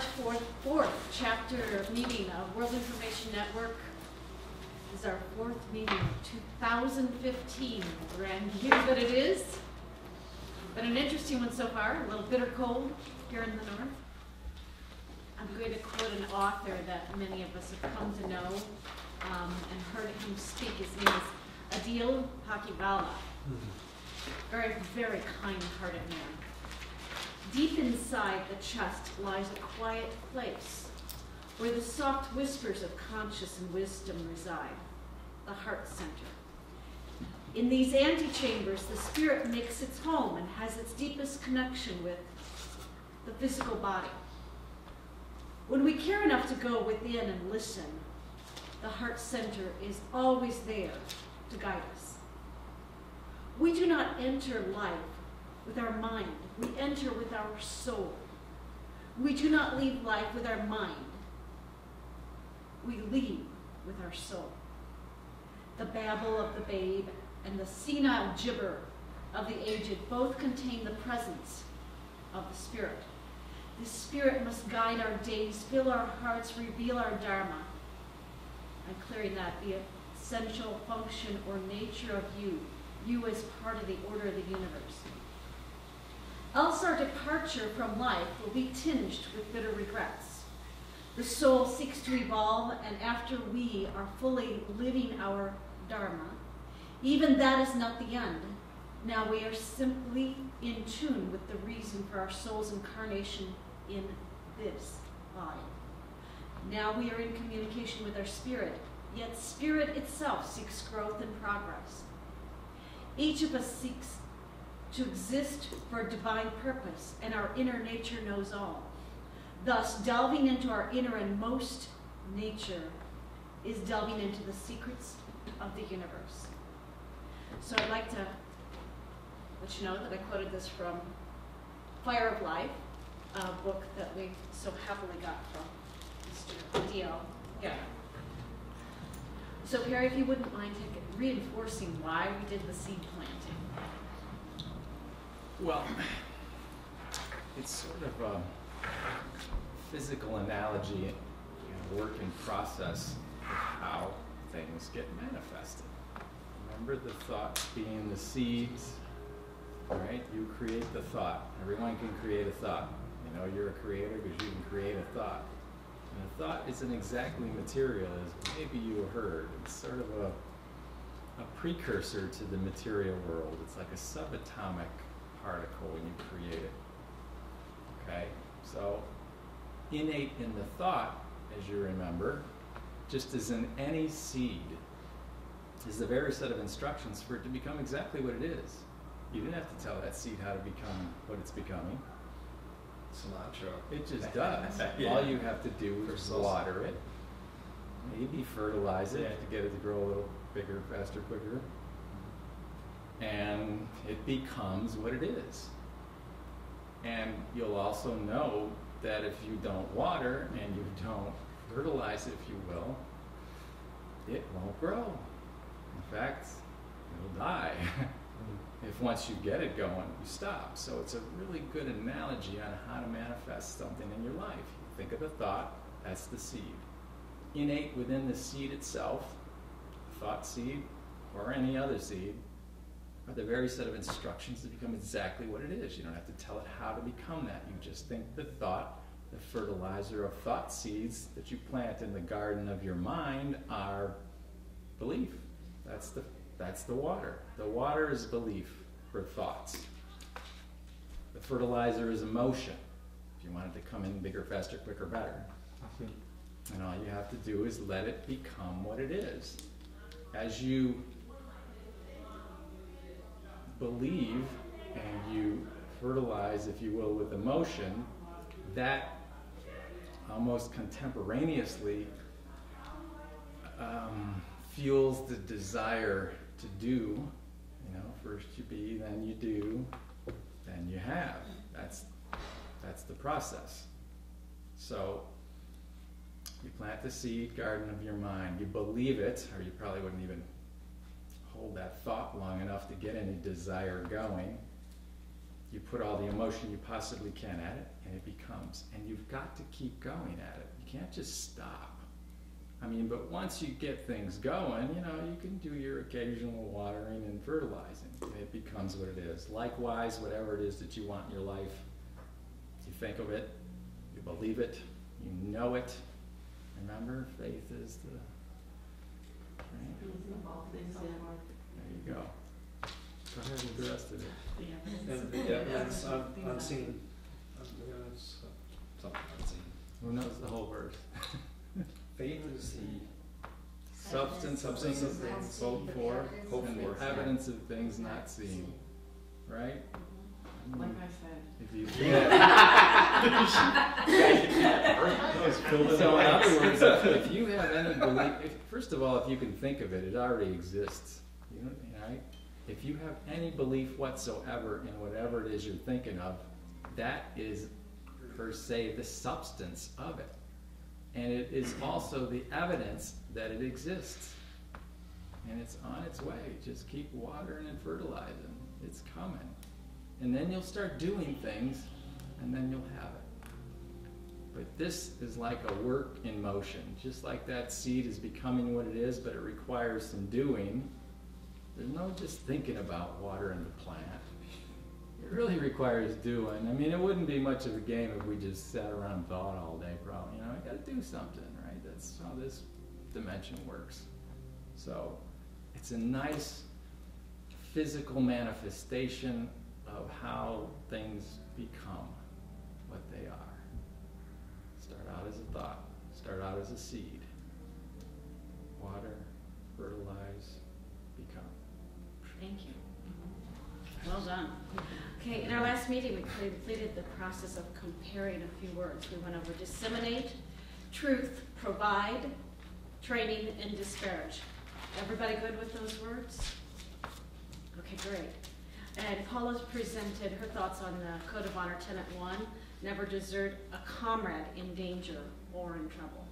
March 4th chapter meeting of World Information Network. This is our 4th meeting of 2015. Grand year that it is. Been an interesting one so far, a little bitter cold here in the north. I'm going to quote an author that many of us have come to know and heard him speak. His name is Adil Pakivala. Very, very kind-hearted man. Deep inside the chest lies a quiet place where the soft whispers of conscience and wisdom reside, the heart center. In these antechambers, the spirit makes its home and has its deepest connection with the physical body. When we care enough to go within and listen, the heart center is always there to guide us. We do not enter life with our mind. We enter with our soul. We do not leave life with our mind. We leave with our soul. The babble of the babe and the senile gibber of the aged both contain the presence of the Spirit. The Spirit must guide our days, fill our hearts, reveal our Dharma. I'm clearing that, the essential function or nature of you as part of the order of the universe. Else our departure from life will be tinged with bitter regrets. The soul seeks to evolve, and after we are fully living our Dharma, even that is not the end. Now we are simply in tune with the reason for our soul's incarnation in this body. Now we are in communication with our spirit, yet spirit itself seeks growth and progress. Each of us seeks to exist for a divine purpose, and our inner nature knows all. Thus, delving into our inner and most nature is delving into the secrets of the universe. So I'd like to let you know that I quoted this from Fire of Life, a book that we so happily got from Mr. Adil. Yeah. So Perry, if you wouldn't mind reinforcing why we did the seed planting. Well, it's sort of a physical analogy, work in process of how things get manifested. Remember the thoughts being the seeds, right? You create the thought. Everyone can create a thought. You know you're a creator because you can create a thought. And a thought isn't exactly material as maybe you heard. It's sort of a precursor to the material world. It's like a subatomic particle when you create it. Okay? So, innate in the thought, as you remember, just as in any seed, is the very set of instructions for it to become exactly what it is. You didn't have to tell that seed how to become what it's becoming. Cilantro. It just does. Yeah. All you have to do is water it, maybe fertilize it to get it to grow a little bigger, faster, quicker. And it becomes what it is. And you'll also know that if you don't water and you don't fertilize, if you will, it won't grow. In fact, it'll die. If once you get it going, you stop. So it's a really good analogy on how to manifest something in your life. You think of the thought, that's the seed. Innate within the seed itself, thought seed, or any other seed, are the very set of instructions to become exactly what it is. You don't have to tell it how to become that. You just think the thought, the fertilizer of thought seeds that you plant in the garden of your mind are belief. That's the water. The water is belief for thoughts. The fertilizer is emotion. If you want it to come in bigger, faster, quicker, better. And all you have to do is let it become what it is. As you believe and you fertilize, if you will, with emotion, that almost contemporaneously fuels the desire to do. You know, first you be, then you do, then you have. That's the process. So you plant the seed garden of your mind. You believe it, or you probably wouldn't even hold that thought long enough to get any desire going. you put all the emotion you possibly can at it, and it becomes. And you've got to keep going at it. You can't just stop. I mean, but once you get things going, you know, you can do your occasional watering and fertilizing. And it becomes what it is. Likewise, whatever it is that you want in your life, you think of it, you believe it, you know it. Remember, faith is the... Right? There you go. Go ahead with the rest of it. And the evidence unseen. Something unseen. Who knows the whole verse? Faith is the Substance of things hoped for, and the evidence of things not seen. Right? Like I said. If you so in other words, if you have any belief, first of all, if you can think of it, it already exists. You know, right? If you have any belief whatsoever in whatever it is you're thinking of, that is per se the substance of it. And it is also the evidence that it exists. And it's on its way. Just keep watering and fertilizing. It's coming. And then you'll start doing things, and then you'll have it. But this is like a work in motion. Just like that seed is becoming what it is, but it requires some doing. There's no just thinking about watering the plant. It really requires doing. I mean, it wouldn't be much of a game if we just sat around and thought all day, probably. You know, I got to do something, right? That's how this dimension works. So it's a nice physical manifestation of how things become what they are. Start out as a thought. Start out as a seed. Water, fertilize, become. Thank you. Well done. Okay, in our last meeting, we completed the process of comparing a few words. We went over disseminate, truth, provide, training, and disparage. Everybody good with those words? Okay, great. And Paula presented her thoughts on the Code of Honor Tenet 1, never desert a comrade in danger or in trouble.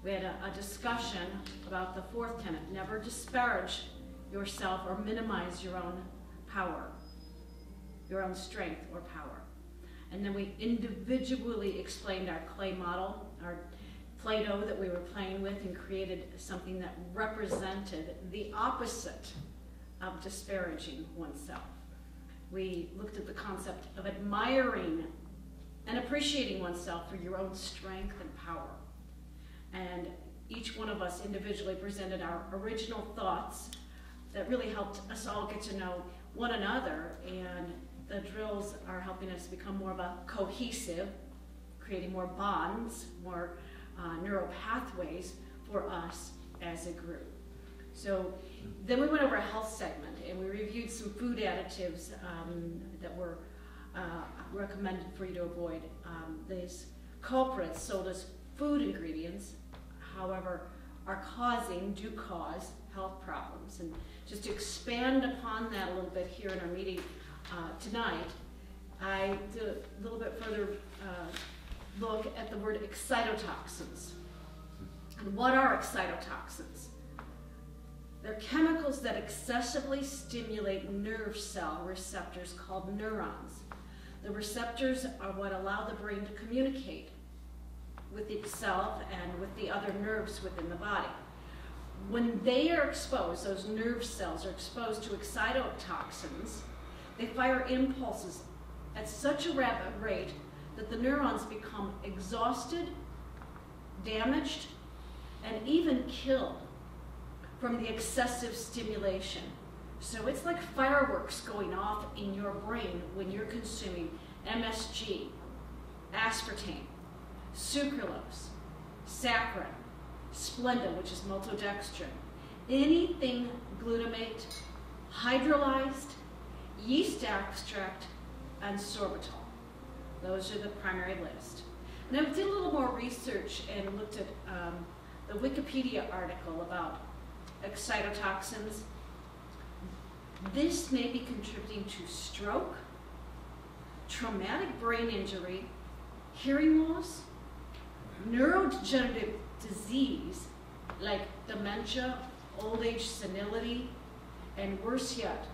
We had a discussion about the fourth tenet, never disparage yourself or minimize your own power, your own strength or power. And then we individually explained our clay model, our Play-Doh that we were playing with, and created something that represented the opposite of disparaging oneself. We looked at the concept of admiring and appreciating oneself for your own strength and power. And each one of us individually presented our original thoughts that really helped us all get to know one another, and the drills are helping us become more of a cohesive, creating more bonds, more neural pathways for us as a group. So then we went over a health segment, and we reviewed some food additives that were recommended for you to avoid. These culprits sold as food ingredients, however, do cause health problems. And just to expand upon that a little bit here in our meeting tonight, I did a little bit further look at the word excitotoxins. And what are excitotoxins? They're chemicals that excessively stimulate nerve cell receptors called neurons. The receptors are what allow the brain to communicate with itself and with the other nerves within the body. When they are exposed, those nerve cells are exposed to excitotoxins, they fire impulses at such a rapid rate that the neurons become exhausted, damaged, and even killed from the excessive stimulation. So it's like fireworks going off in your brain when you're consuming MSG, aspartame, sucralose, saccharin, Splenda, which is maltodextrin, anything glutamate, hydrolyzed, yeast extract, and sorbitol. Those are the primary list. And I did a little more research and looked at the Wikipedia article about excitotoxins. This may be contributing to stroke, traumatic brain injury, hearing loss, neurodegenerative disease like dementia, old age senility, and worse yet,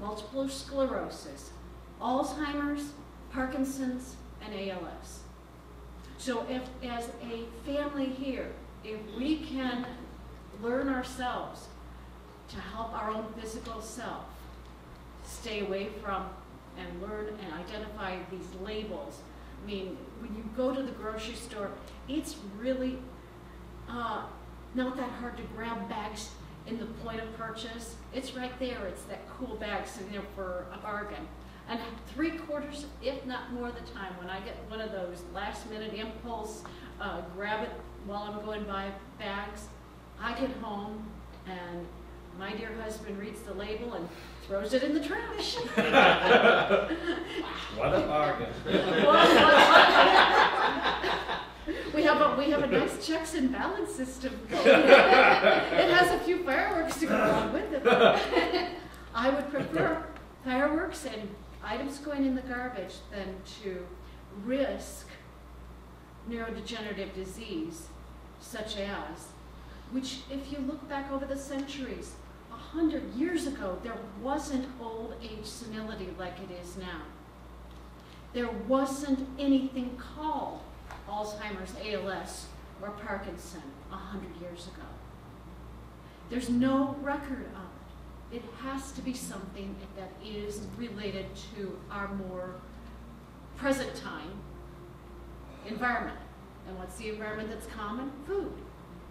multiple sclerosis, Alzheimer's, Parkinson's, and ALS. So if, as a family here, if we can learn ourselves to help our own physical self stay away from and learn and identify these labels. I mean, when you go to the grocery store, it's really not that hard to grab bags in the point of purchase. It's right there. It's that cool bag sitting there for a bargain. And 3/4, if not more of the time, when I get one of those last minute impulse, grab it while I'm going by bags, I get home and my dear husband reads the label and throws it in the trash. What a bargain. We have a nice checks and balance system. It has a few fireworks to go along with it. I would prefer fireworks and items going in the garbage than to risk neurodegenerative disease, such as, which if you look back over the centuries, 100 years ago, there wasn't old age senility like it is now. There wasn't anything called Alzheimer's, ALS, or Parkinson 100 years ago. There's no record of it. It has to be something that is related to our more present time environment. And what's the environment that's common? Food.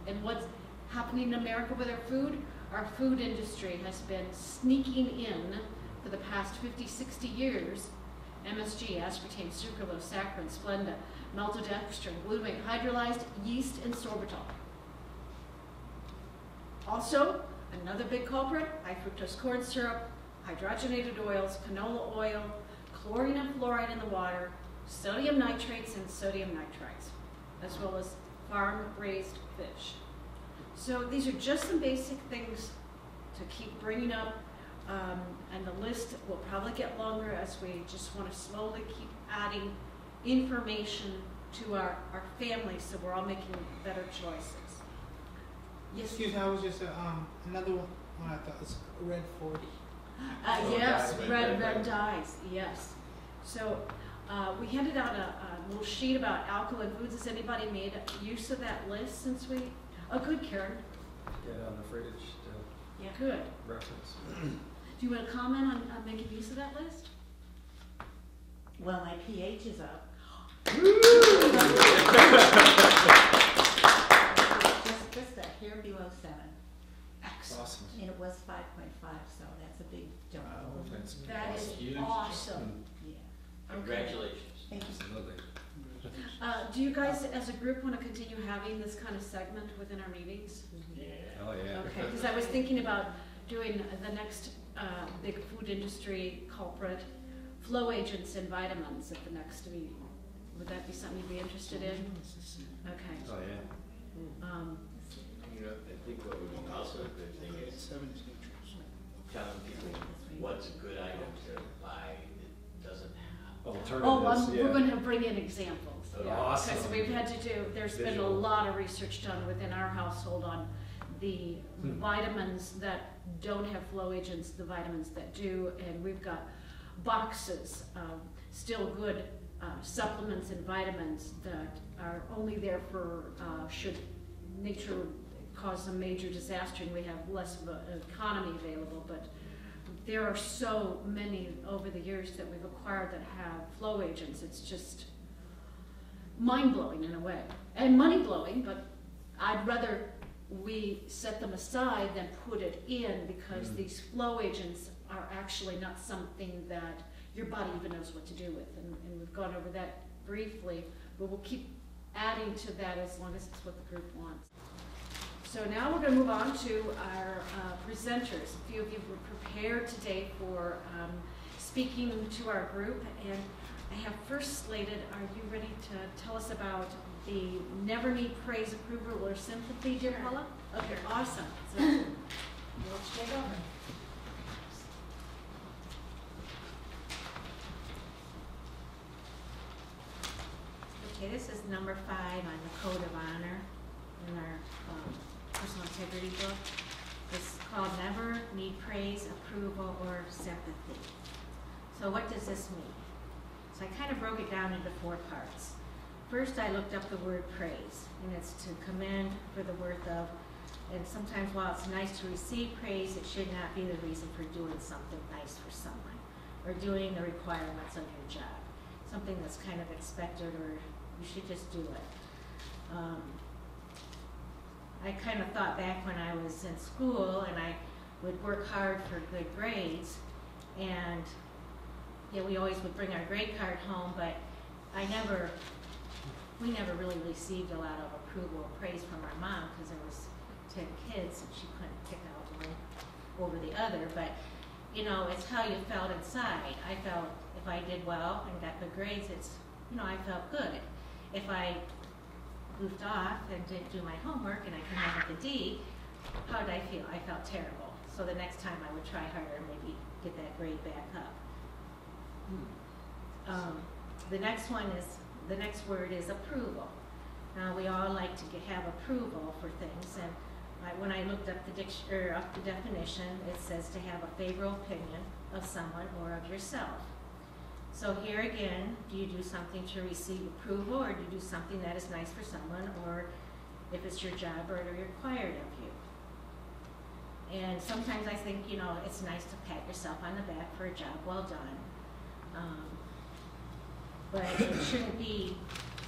And what's happening in America with our food? Our food industry has been sneaking in for the past 50, 60 years MSG, aspartame, sucralose, saccharin, Splenda, maltodextrin, glutamate, hydrolyzed yeast, and sorbitol. Also, another big culprit, high fructose corn syrup, hydrogenated oils, canola oil, chlorine and fluoride in the water, sodium nitrates and sodium nitrites, as well as farm-raised fish. So these are just some basic things to keep bringing up, and the list will probably get longer as we just want to slowly keep adding information to our families so we're all making better choices. Yes? Excuse me, I was just another one I thought was Red 40. Yes, red dyes, yes. So we handed out a little sheet about alkaline foods. Has anybody made use of that list since we? Oh, good, Karen. Get on the fridge Yeah, good. to reference. Do you want to comment on making use of that list? Well, my pH is up. just that, here below 7. Excellent. Awesome. And it was 5.5, so that's a big jump. Wow, that's That is Huge. awesome. Yeah. Congratulations. Thank you. Absolutely. Do you guys, as a group, want to continue having this kind of segment within our meetings? Yeah. Oh, yeah. Okay, because I was thinking about doing the next big food industry culprit, flow agents and vitamins at the next meeting. Would that be something you'd be interested in? Okay. Oh, yeah. You know, I think what would be also a good thing is telling people what's a good item to buy that doesn't have. Alternatives, Oh, yeah. we're going to bring in examples. Yeah, Awesome. because we've had to do, there's been a Visual. lot of research done within our household on the vitamins that don't have flow agents, the vitamins that do, and we've got boxes of still good supplements and vitamins that are only there for should nature cause a major disaster and we have less of an economy available, but there are so many over the years that we've acquired that have flow agents. It's just mind-blowing in a way, and money-blowing, but I'd rather we set them aside than put it in, because these flow agents are actually not something that your body even knows what to do with, and we've gone over that briefly, but we'll keep adding to that as long as it's what the group wants. So now we're going to move on to our presenters. A few of you were prepared today for speaking to our group, and I have first slated, are you ready to tell us about the Never Need Praise, Approval, or Sympathy, dear Paula? Okay, awesome. So, let's take over. Okay, this is number 5 on the Code of Honor in our personal integrity book. It's called Never Need Praise, Approval, or Sympathy. So what does this mean? So I kind of broke it down into 4 parts. First, I looked up the word praise, and it's to commend for the worth of, and sometimes while it's nice to receive praise, it should not be the reason for doing something nice for someone, or doing the requirements of your job. Something that's kind of expected, or you should just do it. I kind of thought back when I was in school and I would work hard for good grades, and we always would bring our grade card home, but we never really received a lot of approval or praise from our mom, because there was 10 kids and she couldn't pick out one over the other. But it's how you felt inside. I felt if I did well and got good grades, I felt good. If I goofed off and didn't do my homework and I came out with a D, how did I feel? I felt terrible. So the next time I would try harder and maybe get that grade back up. The next word is approval. Now we all like to have approval for things, and when I looked up the definition, it says to have a favorable opinion of someone or of yourself. So here again, do you do something to receive approval, or do you do something that is nice for someone, or if it's your job or required of you? And sometimes I think, it's nice to pat yourself on the back for a job well done. But it shouldn't be,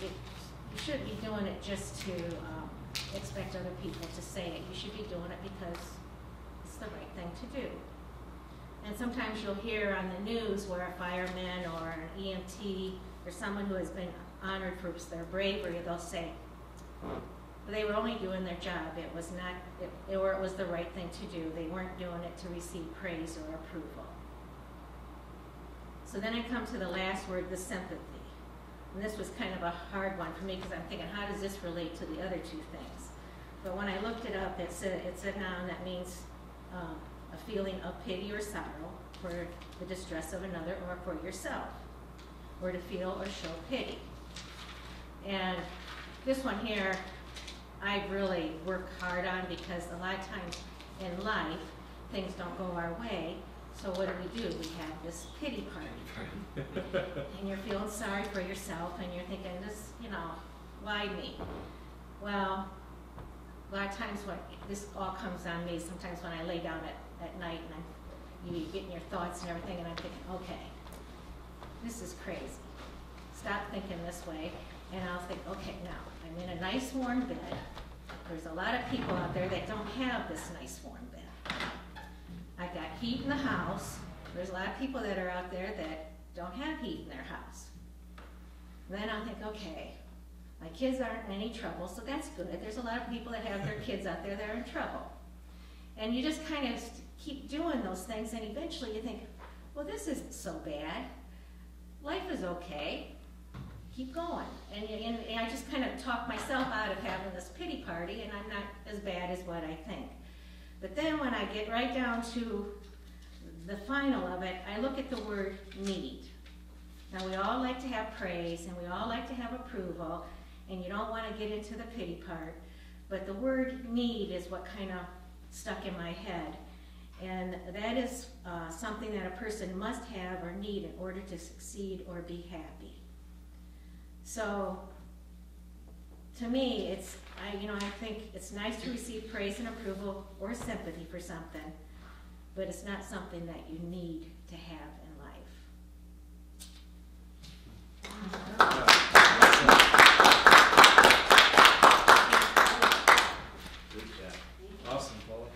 you shouldn't be doing it just to expect other people to say it. You should be doing it because it's the right thing to do. And sometimes you'll hear on the news where a fireman or an EMT or someone who has been honored for their bravery, they'll say they were only doing their job. It was not, or it was the right thing to do. They weren't doing it to receive praise or approval. So then I come to the last word, the sympathy. And this was kind of a hard one for me, because I'm thinking, how does this relate to the other 2 things? But when I looked it up, it's a noun that means a feeling of pity or sorrow for the distress of another or for yourself, or to feel or show pity. And this one here, I've really worked hard on, because a lot of times in life, things don't go our way. So what do? We have this pity party. And you're feeling sorry for yourself, and you're thinking, why me? Well, a lot of times when this all comes on me, sometimes when I lay down at night and you're getting your thoughts and everything, and I'm thinking, okay, this is crazy. Stop thinking this way. And I'll think, okay, now, I'm in a nice warm bed. There's a lot of people out there that don't have this nice warm bed. I've got heat in the house. There's a lot of people that are out there that don't have heat in their house. Then I'll think, okay, my kids aren't in any trouble, so that's good. There's a lot of people that have their kids out there that are in trouble. And you just kind of keep doing those things, and eventually you think, well, this isn't so bad. Life is okay. Keep going. And I just kind of talk myself out of having this pity party, and I'm not as bad as what I think. But then when I get right down to the final of it, I look at the word need. Now we all like to have praise, and we all like to have approval, and you don't want to get into the pity part, but the word need is what kind of stuck in my head. And that is something that a person must have or need in order to succeed or be happy. So to me, I think it's nice to receive praise and approval or sympathy for something, but it's not something that you need to have in life. Good job. Awesome, Paula.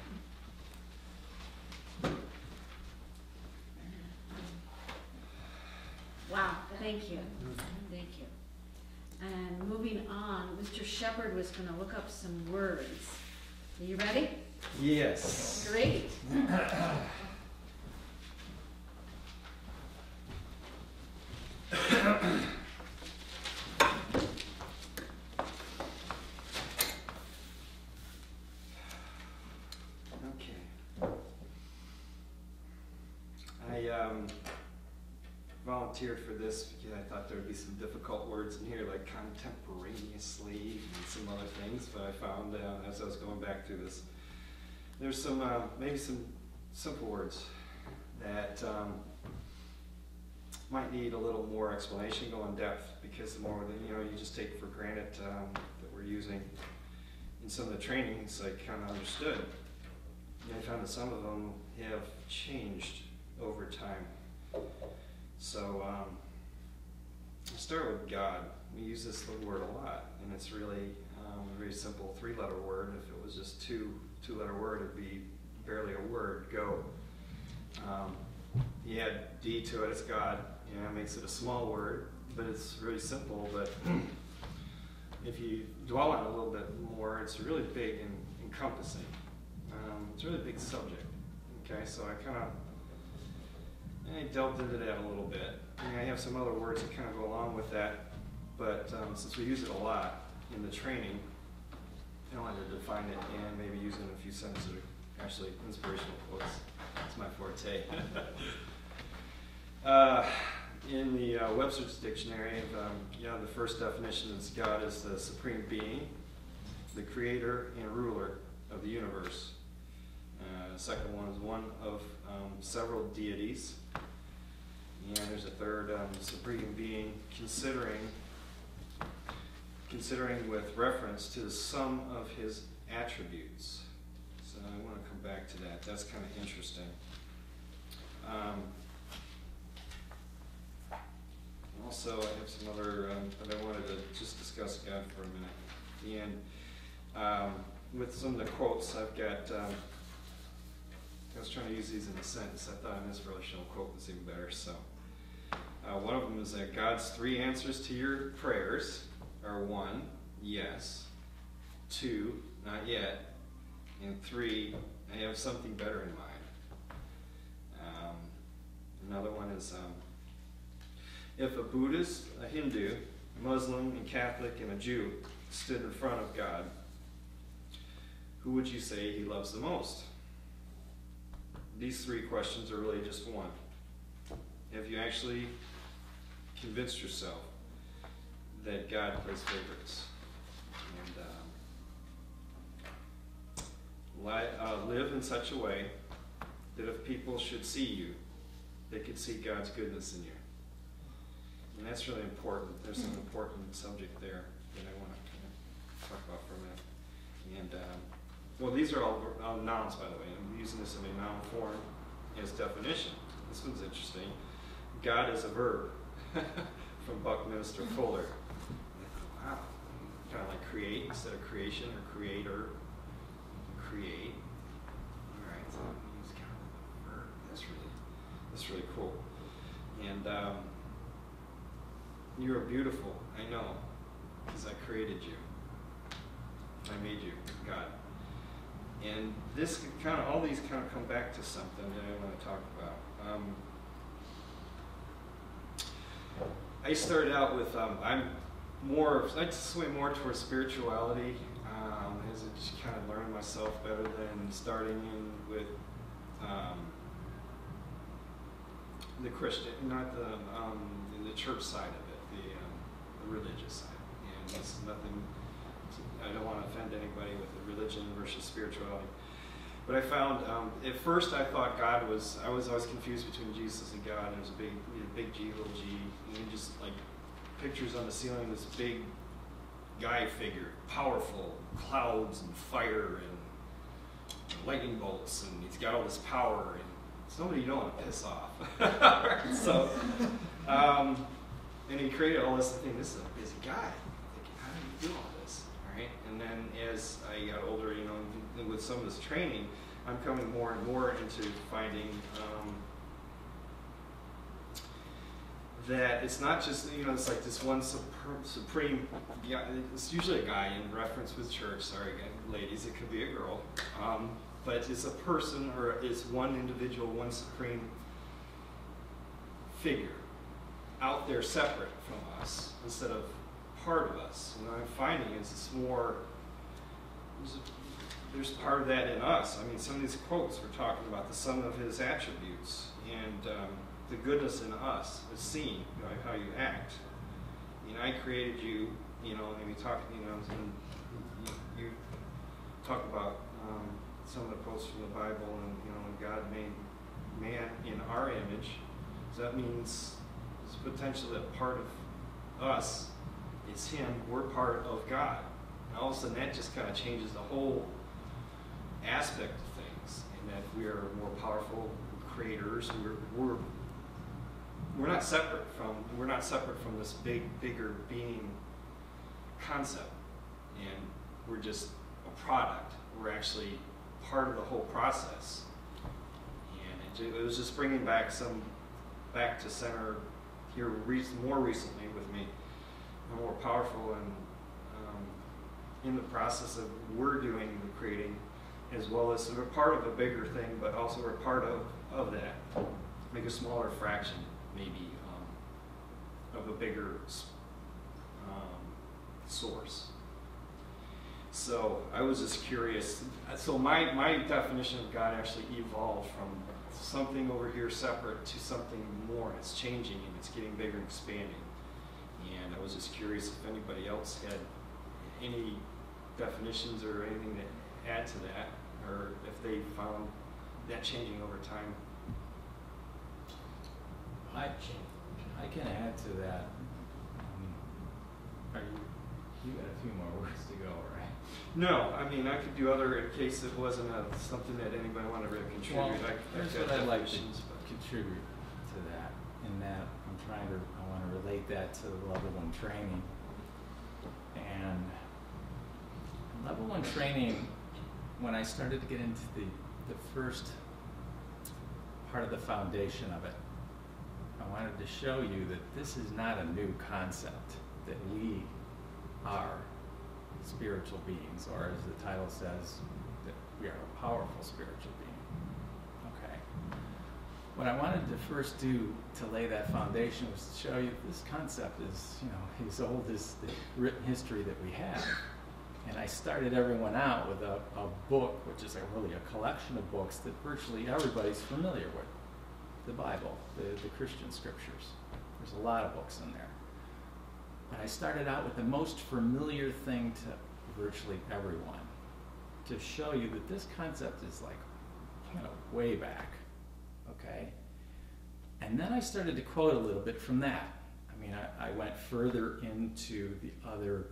Wow, thank you. Thank you. And moving on, Mr. Shepherd was going to look up some words. Are you ready? Yes. Great. Okay. I volunteered for this because I thought there would be some difficult words in here, like contemporaneously and some other things, but I found as I was going back through this, there's some maybe some simple words that might need a little more explanation, go in depth, because the more that, you just take for granted that we're using in some of the trainings, I kind of understood. And I found that some of them have changed over time. So I'll start with God. We use this word a lot, and it's really a very simple 3-letter word. If it was just two-letter word, it'd be barely a word, go. You add D to it, it's God. It makes it a small word, but it's really simple. But if you dwell on it a little bit more, it's really big and encompassing. It's a really big subject. Okay, so I delved into that a little bit. And I have some other words that kind of go along with that, but since we use it a lot in the training, I wanted to define it and maybe use it in a few sentences, actually inspirational quotes. That's my forte. In the Webster's Dictionary, the first definition is God is the supreme being, the creator and ruler of the universe. The second one is one of several deities. And there's a third, supreme being, considering with reference to the sum of his attributes. So I want to come back to that. That's kind of interesting. Also, I have some other, but I wanted to just discuss God for a minute. And with some of the quotes, I've got, I was trying to use these in a sentence. I thought an inspirational quote was even better. So one of them is that God's 3 answers to your prayers are 1, yes, 2, not yet, and 3, I have something better in mind. Another one is, if a Buddhist, a Hindu, a Muslim, a Catholic, and a Jew stood in front of God, who would you say he loves the most? These 3 questions are really just one. Have you actually convinced yourself that God plays favorites? And live in such a way that if people should see you, they could see God's goodness in you. And that's really important. There's an important subject there that I want to talk about for a minute. And well, these are all nouns, by the way. I'm using this in a noun form as definition. This one's interesting. God is a verb from Buckminster Fuller. Wow. Kind of like create instead of creation, or creator. Create. All right. So use kind of a verb. That's really cool. And you are beautiful. I know, because I created you. I made you, God. And this all these kind of come back to something that I want to talk about. I started out with, I sway more towards spirituality, as I just kind of learned myself better than starting in with the Christian, not the church side of it, the religious side. And it's nothing, I don't want to offend anybody with the religion versus spirituality. But I found, at first I thought God was, I was always confused between Jesus and God. There's a big G, little g, and then just like pictures on the ceiling, this big guy figure, powerful, clouds and fire and lightning bolts, and he's got all this power, and somebody you don't want to piss off. So, and he created all this thing. This is a busy guy. I'm thinking, how do you do all this? All right. And then as I got older, and with some of this training, I'm coming more and more into finding that it's not just, it's like this one supreme, it's usually a guy in reference with church, sorry ladies, it could be a girl, but it's a person, or it's one individual, one supreme figure out there separate from us instead of part of us. And what I'm finding is it's more, there's part of that in us. I mean, some of these quotes we're talking about the sum of his attributes, and the goodness in us is seen by how you act. I created you, and we talk, and you talk about some of the quotes from the Bible, and God made man in our image. So that means, There's potential that part of us is Him, we're part of God. And all of a sudden that just kind of changes the whole aspect of things, and that we are more powerful creators. We're not separate from this bigger being concept, and we're just a product. We're actually part of the whole process. And it was just bringing back to center here more recently with me, more powerful, and in the process of we're doing the creating, as well as we're part of a bigger thing, but also we're part of that. Make a smaller fraction, maybe, of a bigger source. So I was just curious. So my definition of God actually evolved from something over here separate to something more. It's changing and it's getting bigger and expanding. And I was just curious if anybody else had any definitions or anything to add to that, or if they found that changing over time. I can add to that. You got a few more words to go, right? No, I mean, I could do other in case it wasn't something that anybody wanted to really contribute. Well, here's got what I'd like to definitions, but- contribute to that, in that I want to relate that to level 1 training. And level 1 training, when I started to get into the first part of the foundation of it, I wanted to show you that this is not a new concept, that we are spiritual beings, or as the title says, that we are a powerful spiritual being. Okay. What I wanted to first do to lay that foundation was to show you this concept is, as old as the written history that we have. And I started everyone out with a book, which is really a collection of books that virtually everybody's familiar with. The Bible, the Christian scriptures. There's a lot of books in there. But I started out with the most familiar thing to virtually everyone, to show you that this concept is like way back, okay? And then I started to quote a little bit from that. I mean, I went further into the other,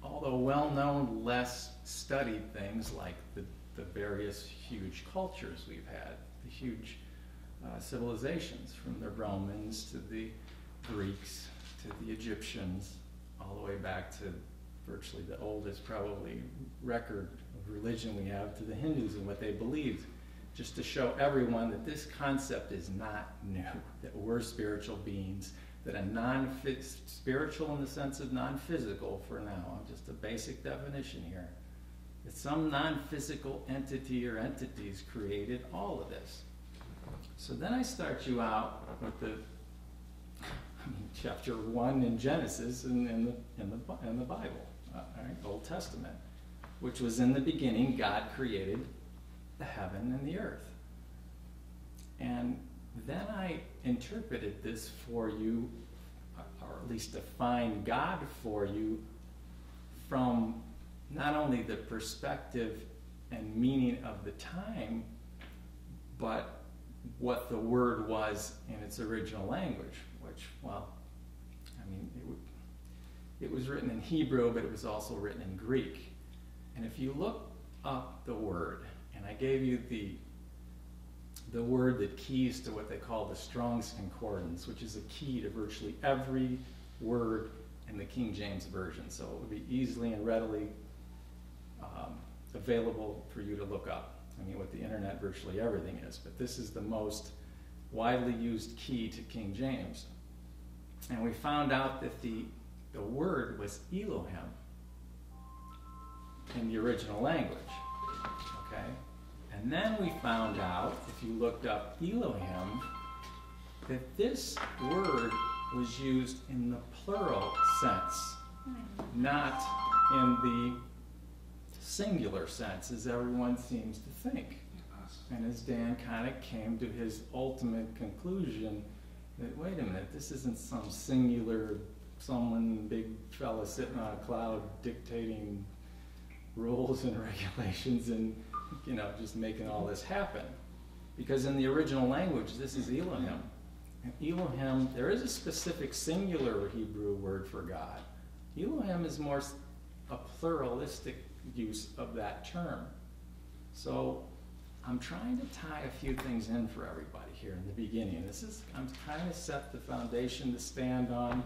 although well-known, less studied things like the various huge cultures we've had, the huge civilizations, from the Romans to the Greeks to the Egyptians, all the way back to virtually the oldest probably record of religion we have, to the Hindus and what they believed, just to show everyone that this concept is not new, that we're spiritual beings, that a spiritual in the sense of non-physical for now, just a basic definition here, that some non-physical entity or entities created all of this. So then I start you out with chapter 1 in Genesis in the Bible, Old Testament, which was in the beginning God created the heaven and the earth. And then I interpreted this for you, or at least defined God for you, from not only the perspective and meaning of the time, but what the word was in its original language, which, well, I mean, it was written in Hebrew, but it was also written in Greek. And if you look up the word, and I gave you the word that keys to what they call the Strong's Concordance, which is a key to virtually every word in the King James Version. So it would be easily and readily available for you to look up. I mean, with the internet, virtually everything is, but this is the most widely used key to King James. And we found out that the word was Elohim in the original language, okay? And then we found out, if you looked up Elohim, that this word was used in the plural sense, not in the singular sense, as everyone seems to think. And as Dan kind of came to his ultimate conclusion that, wait a minute, this isn't some singular, someone, big fella sitting on a cloud dictating rules and regulations and, just making all this happen. Because in the original language, this is Elohim. And Elohim, there is a specific singular Hebrew word for God. Elohim is more a pluralistic use of that term. So I'm trying to tie a few things in for everybody here in the beginning. I'm trying to set the foundation to stand on,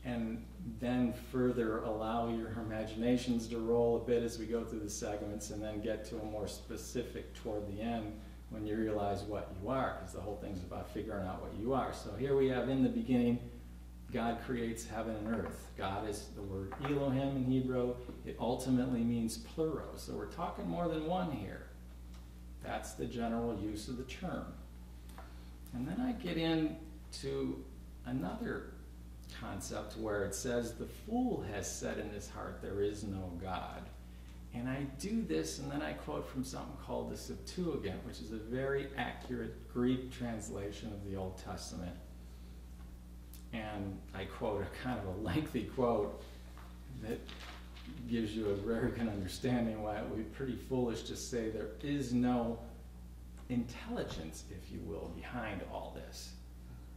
and then further allow your imaginations to roll a bit as we go through the segments, and then get to a more specific toward the end when you realize what you are, because the whole thing's about figuring out what you are. So here we have, in the beginning, God creates heaven and earth. God is the word Elohim in Hebrew. It ultimately means plural. So we're talking more than one here. That's the general use of the term. And then I get into another concept where it says, the fool has said in his heart, there is no God. And I do this, and then I quote from something called the Septuagint, which is a very accurate Greek translation of the Old Testament. And I quote a kind of a lengthy quote that gives you a very good understanding why it would be pretty foolish to say there is no intelligence, if you will, behind all this.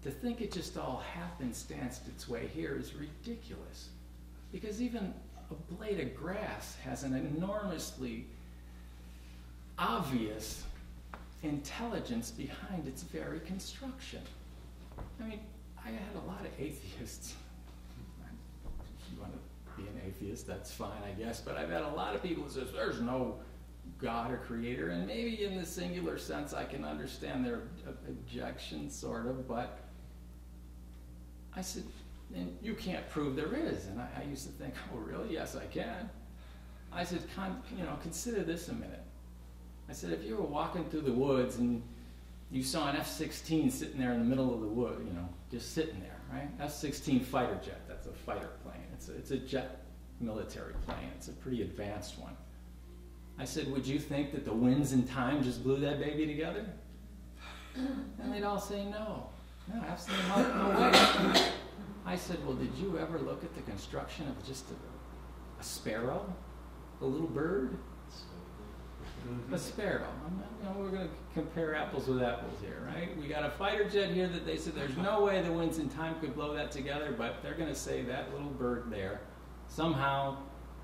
To think it just all happenstanced its way here is ridiculous. Because even a blade of grass has an enormously obvious intelligence behind its very construction. I mean, I had a lot of atheists. If you want to be an atheist, that's fine, I guess. But I've had a lot of people who say, there's no God or creator. And maybe in the singular sense, I can understand their objections, sort of. But I said, and you can't prove there is. And I used to think, oh, really? Yes, I can. I said, consider this a minute. I said, if you were walking through the woods and you saw an F-16 sitting there in the middle of the wood, just sitting there, right? F-16 fighter jet, that's a fighter plane. It's a jet military plane. It's a pretty advanced one. I said, would you think that the winds and time just blew that baby together? And they'd all say no. No, absolutely not. No way. I said, well, did you ever look at the construction of just a sparrow? A little bird? A sparrow. We're going to compare apples with apples here, right? We got a fighter jet here that they said there's no way the winds and time could blow that together, but they're going to say that little bird there somehow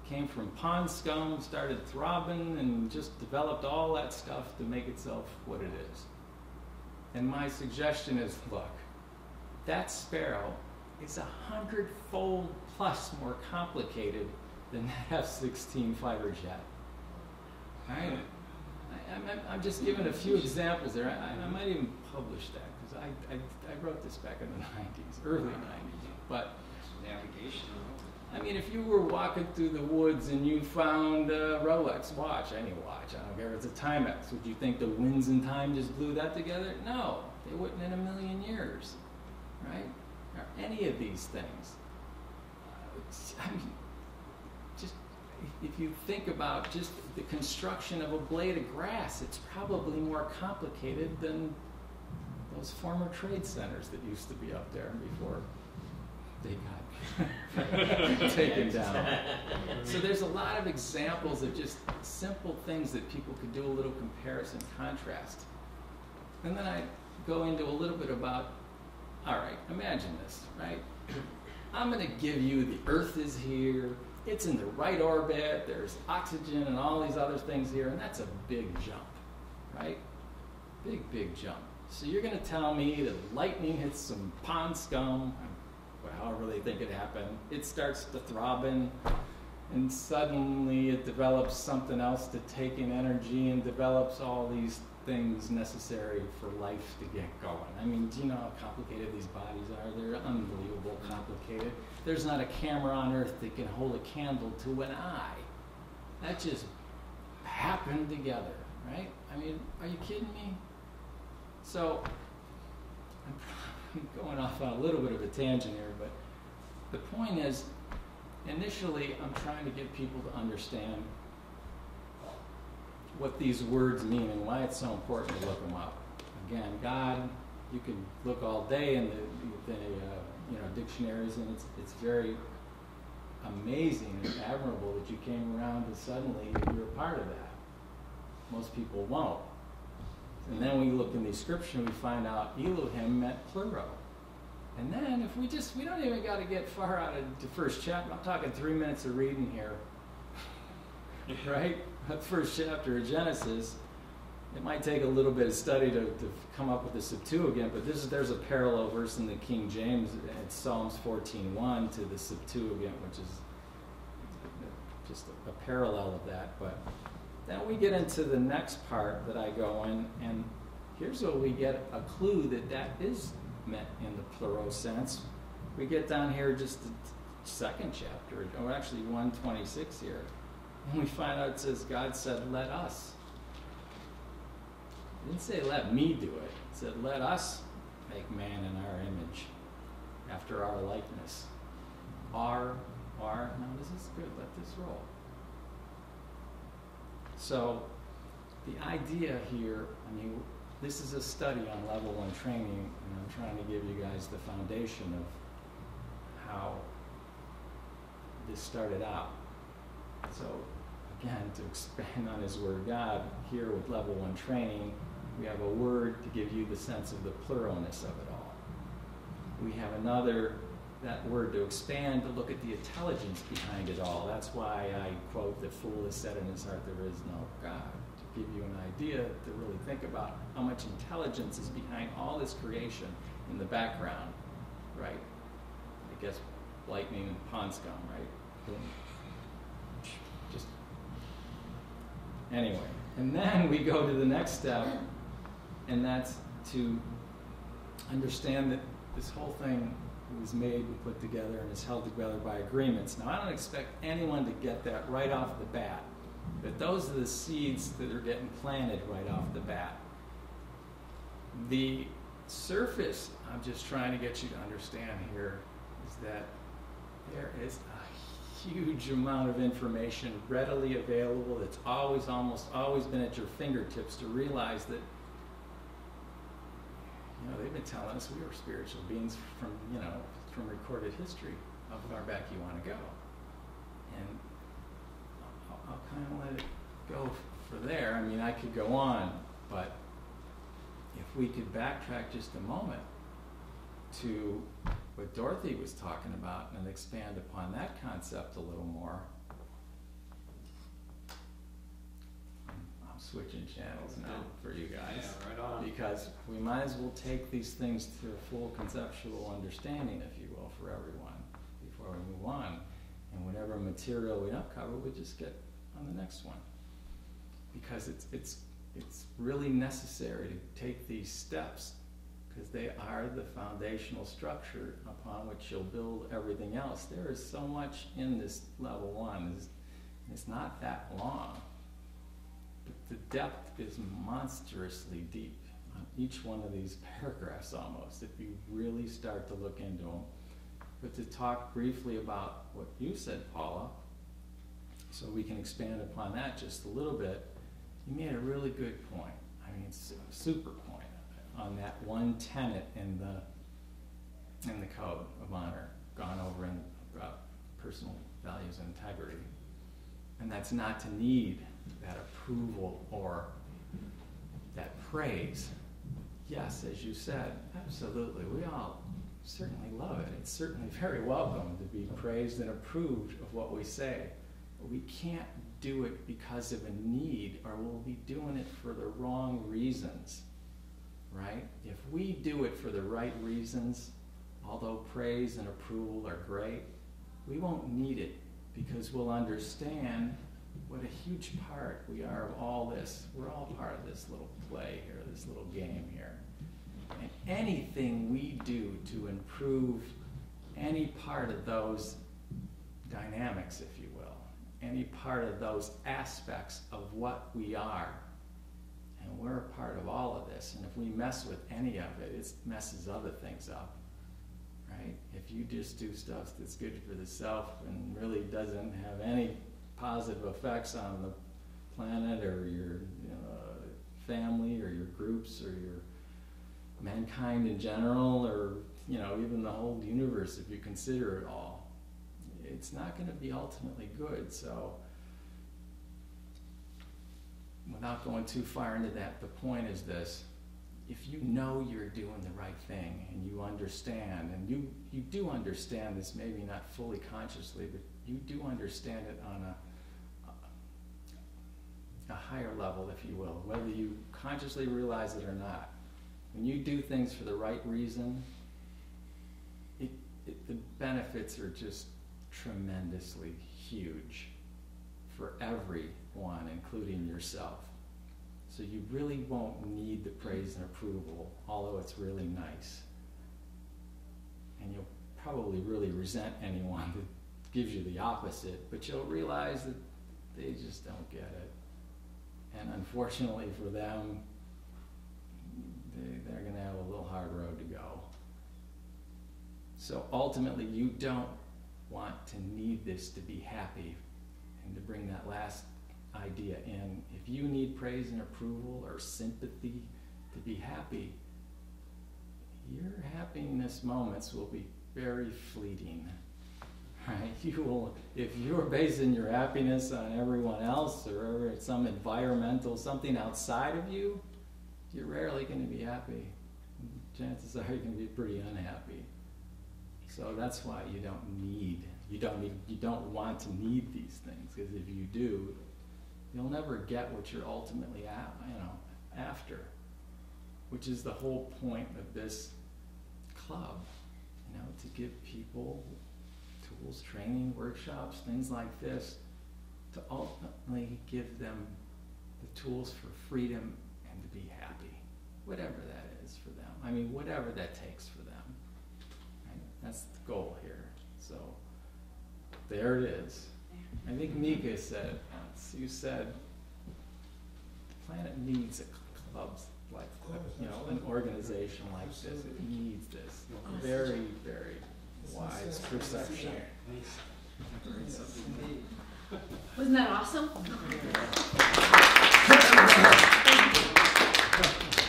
came from pond scum, started throbbing, and just developed all that stuff to make itself what it is. And my suggestion is, look, that sparrow is 100-fold plus more complicated than that F-16 fighter jet. Right? I'm just giving a few examples there. I might even publish that, because I wrote this back in the 90s, early 90s. But Navigation. I mean, if you were walking through the woods and you found a Rolex watch, any watch, I don't care if it's a Timex, would you think the winds and time just blew that together? No, they wouldn't in a million years, right? Or any of these things. I mean, just if you think about just the construction of a blade of grass, it's probably more complicated than those former trade centers that used to be up there before they got taken down. So there's a lot of examples of just simple things that people could do a little comparison, contrast. And then I go into a little bit about, all right, imagine this, right? I'm going to give you the Earth is here, it's in the right orbit, there's oxygen and all these other things here, and that's a big jump, right? Big, big jump. So you're going to tell me that lightning hits some pond scum, however they think it happened, it starts to throbbing, and suddenly it develops something else to take in energy and develops all these things necessary for life to get going. I mean, do you know how complicated these bodies are? They're unbelievably complicated. There's not a camera on Earth that can hold a candle to an eye. That just happened together, right? I mean, are you kidding me? So, I'm going off on a little bit of a tangent here, but the point is, initially, I'm trying to get people to understand what these words mean and why it's so important to look them up. Again, God, you can look all day in the dictionaries, and it's very amazing and admirable that you came around to suddenly you're a part of that. Most people won't. And then we look in the scripture and we find out Elohim meant plural. And then if we don't even got to get far out of the first chapter. I'm talking 3 minutes of reading here, right? That first chapter of Genesis. It might take a little bit of study to come up with the Septuagint, but there's a parallel verse in the King James. It's Psalms 14:1 to the Septuagint, which is just a parallel of that. But then we get into the next part that I go in, and here's where we get a clue that is meant in the plural sense. We get down here just the second chapter, or actually 126 here, and we find out it says, God said, let us. It didn't say let me do it. It said let us make man in our image, after our likeness. Now this is good, let this roll. So the idea here, I mean, this is a study on level 1 training, and I'm trying to give you guys the foundation of how this started out. So again, to expand on his word God, here with level 1 training, we have a word to give you the sense of the pluralness of it all. We have that word to expand, to look at the intelligence behind it all. That's why I quote, the fool has said in his heart there is no God, to give you an idea to really think about how much intelligence is behind all this creation in the background, right? I guess lightning and pond scum, right? Just anyway. And then we go to the next step, and that's to understand that this whole thing was made and put together and is held together by agreements. Now, I don't expect anyone to get that right off the bat, but those are the seeds that are getting planted right off the bat. The surface I'm just trying to get you to understand here is that there is a huge amount of information readily available. It's almost always been at your fingertips to realize that, they've been telling us we were spiritual beings from recorded history, how far back you want to go. And I'll kind of let it go for there. I mean, I could go on, but if we could backtrack just a moment to what Dorothy was talking about and expand upon that concept a little more. I'm switching channels now for you guys. Yeah, right on. Because we might as well take these things to a full conceptual understanding, if you will, for everyone before we move on. And whatever material we don't cover, we just get on the next one. Because it's really necessary to take these steps, because they are the foundational structure upon which you'll build everything else. There is so much in this level 1. It's not that long. But the depth is monstrously deep on each one of these paragraphs almost, if you really start to look into them. But to talk briefly about what you said, Paula, so we can expand upon that just a little bit, you made a really good point. I mean, it's a super point on that one tenet in the code of honor, gone over in personal values and integrity. And that's not to need that approval or that praise. Yes, as you said, absolutely. We all certainly love it. It's certainly very welcome to be praised and approved of what we say. But we can't do it because of a need, or we'll be doing it for the wrong reasons, right? If we do it for the right reasons, although praise and approval are great, we won't need it, because we'll understand what a huge part we are of all this. We're all part of this little play here, this little game here. And anything we do to improve any part of those dynamics, if you will, any part of those aspects of what we are, and we're a part of all of this, and if we mess with any of it, it messes other things up, right? If you just do stuff that's good for the self and really doesn't have any positive effects on the planet or your family or your groups or your mankind in general, or even the whole universe, if you consider it all, it's not going to be ultimately good. So without going too far into that, the point is this. If you know you're doing the right thing and you understand, and you do understand this, maybe not fully consciously, but you do understand it on a higher level, if you will, whether you consciously realize it or not. When you do things for the right reason, the benefits are just tremendously huge for everyone, including yourself. So you really won't need the praise and approval, although it's really nice. And you'll probably really resent anyone that gives you the opposite, but you'll realize that they just don't get it. And unfortunately for them, they're going to have a little hard road to go. So ultimately, you don't want to need this to be happy. And to bring that last idea in, if you need praise and approval or sympathy to be happy, your happiness moments will be very fleeting. Right? You will, if you're basing your happiness on everyone else or some environmental, something outside of you, you're rarely going to be happy. Chances are you're going to be pretty unhappy. So that's why you don't want to need these things, because if you do, you'll never get what you're ultimately after, which is the whole point of this club, to give people tools, training, workshops, things like this, to ultimately give them the tools for freedom and to be happy, whatever that is for them. I mean, whatever that takes for them. Right? That's the goal here. So there it is. I think Mika said it once. You said the planet needs a club like an organization like this. It needs this. Very, very wise perception. Wasn't that awesome?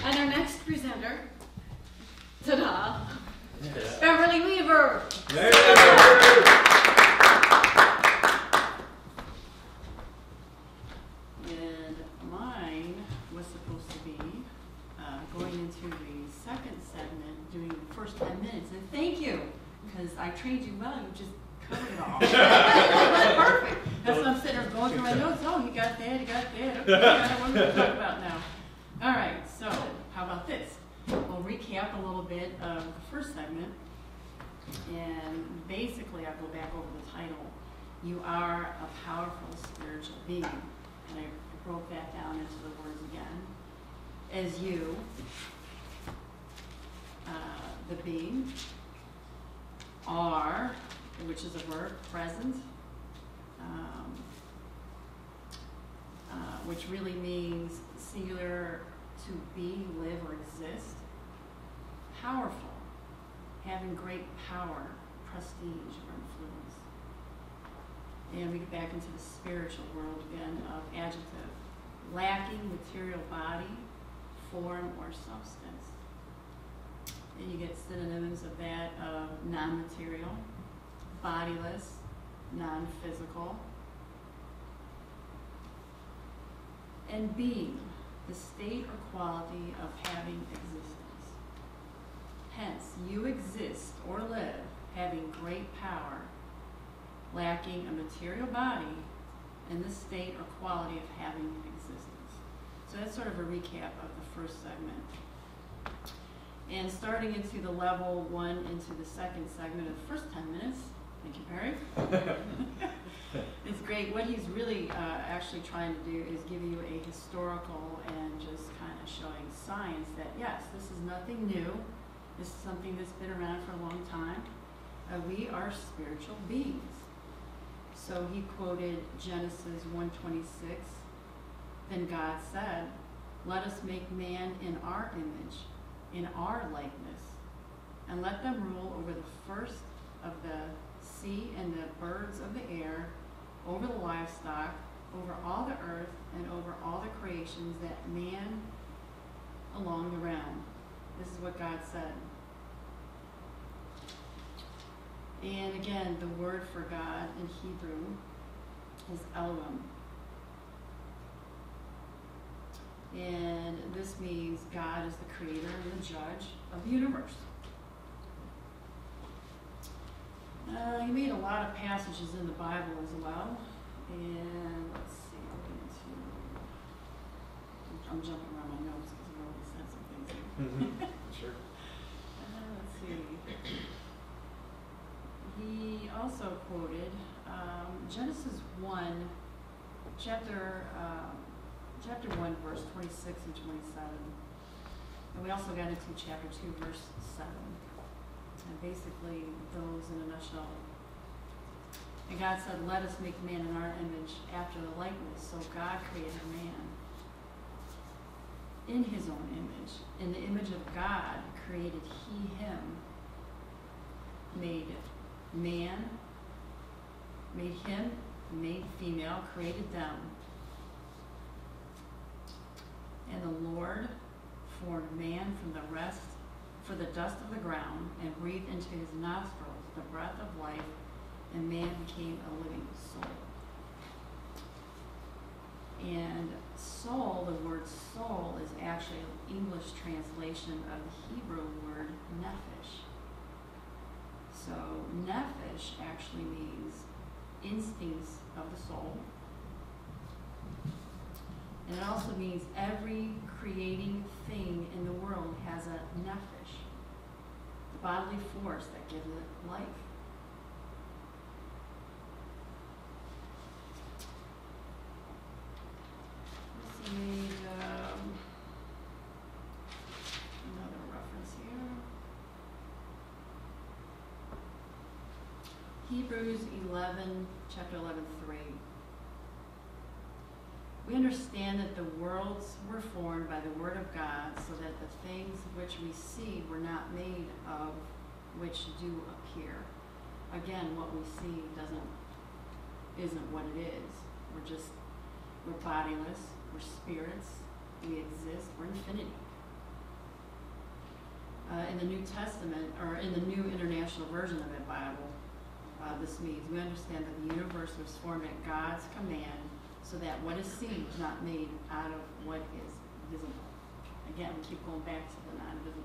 And our next presenter, ta-da, Beverly Weaver. And mine was supposed to be going into the second segment, doing the first 10 minutes. And thank you, because I trained you well. You just covered it all. That's perfect. That's what I'm sitting there going through my notes. Oh, you got that, you got that. Okay, I know what we're going to talk about now. All right, so how about this? We'll recap a little bit of the first segment. And basically, I'll go back over the title. You are a powerful spiritual being. And I broke that down into the words again. As you, the being, are, which is a verb, present, which really means singular, to be, live, or exist. Powerful, having great power, prestige, or influence. And we get back into the spiritual world again of adjective. Lacking material body, form, or substance. And you get synonyms of that of non-material, bodiless, non-physical. And being, the state or quality of having existence. Hence, you exist or live having great power, lacking a material body, and the state or quality of having existence. So that's sort of a recap of the first segment. And starting into the level one into the second segment of the first 10 minutes, thank you, Perry. It's great. What he's really actually trying to do is give you a historical and just kind of showing science that, yes, this is nothing new. This is something that's been around for a long time. We are spiritual beings. So he quoted Genesis 1:26. Then God said, "Let us make man in our image, in our likeness, and let them rule over the first of the sea and the birds of the air, over the livestock, over all the earth, and over all the creations that man along the realm." This is what God said. And again, the word for God in Hebrew is Elohim. And this means God is the creator and the judge of the universe. He made a lot of passages in the Bible as well. And let's see, I'll get into, I'm jumping around my notes because we already said some things here. Sure. Let's see. He also quoted Genesis 1, chapter 1, verse 26 and 27. And we also got into chapter 2, verse 7. And basically, those in a nutshell. And God said, let us make man in our image after the likeness. So God created man in his own image. In the image of God created he him. Made man, made him, made female, created them. And the Lord formed man from the dust of the ground, and breathed into his nostrils the breath of life, and man became a living soul. And soul, the word soul, is actually an English translation of the Hebrew word nephesh. So nephesh actually means instincts of the soul. And it also means every creating thing in the world has a nephesh, the bodily force that gives it life. Let's read another reference here. Hebrews 11, chapter 11:3. We understand that the worlds were formed by the word of God, so that the things which we see were not made of which do appear. Again, what we see isn't what it is. We're bodiless, we're spirits, we exist, we're infinity. In the New Testament, or in the New International Version of the Bible, this means we understand that the universe was formed at God's command, so that what is seen is not made out of what is visible. Again, we keep going back to the non-visible.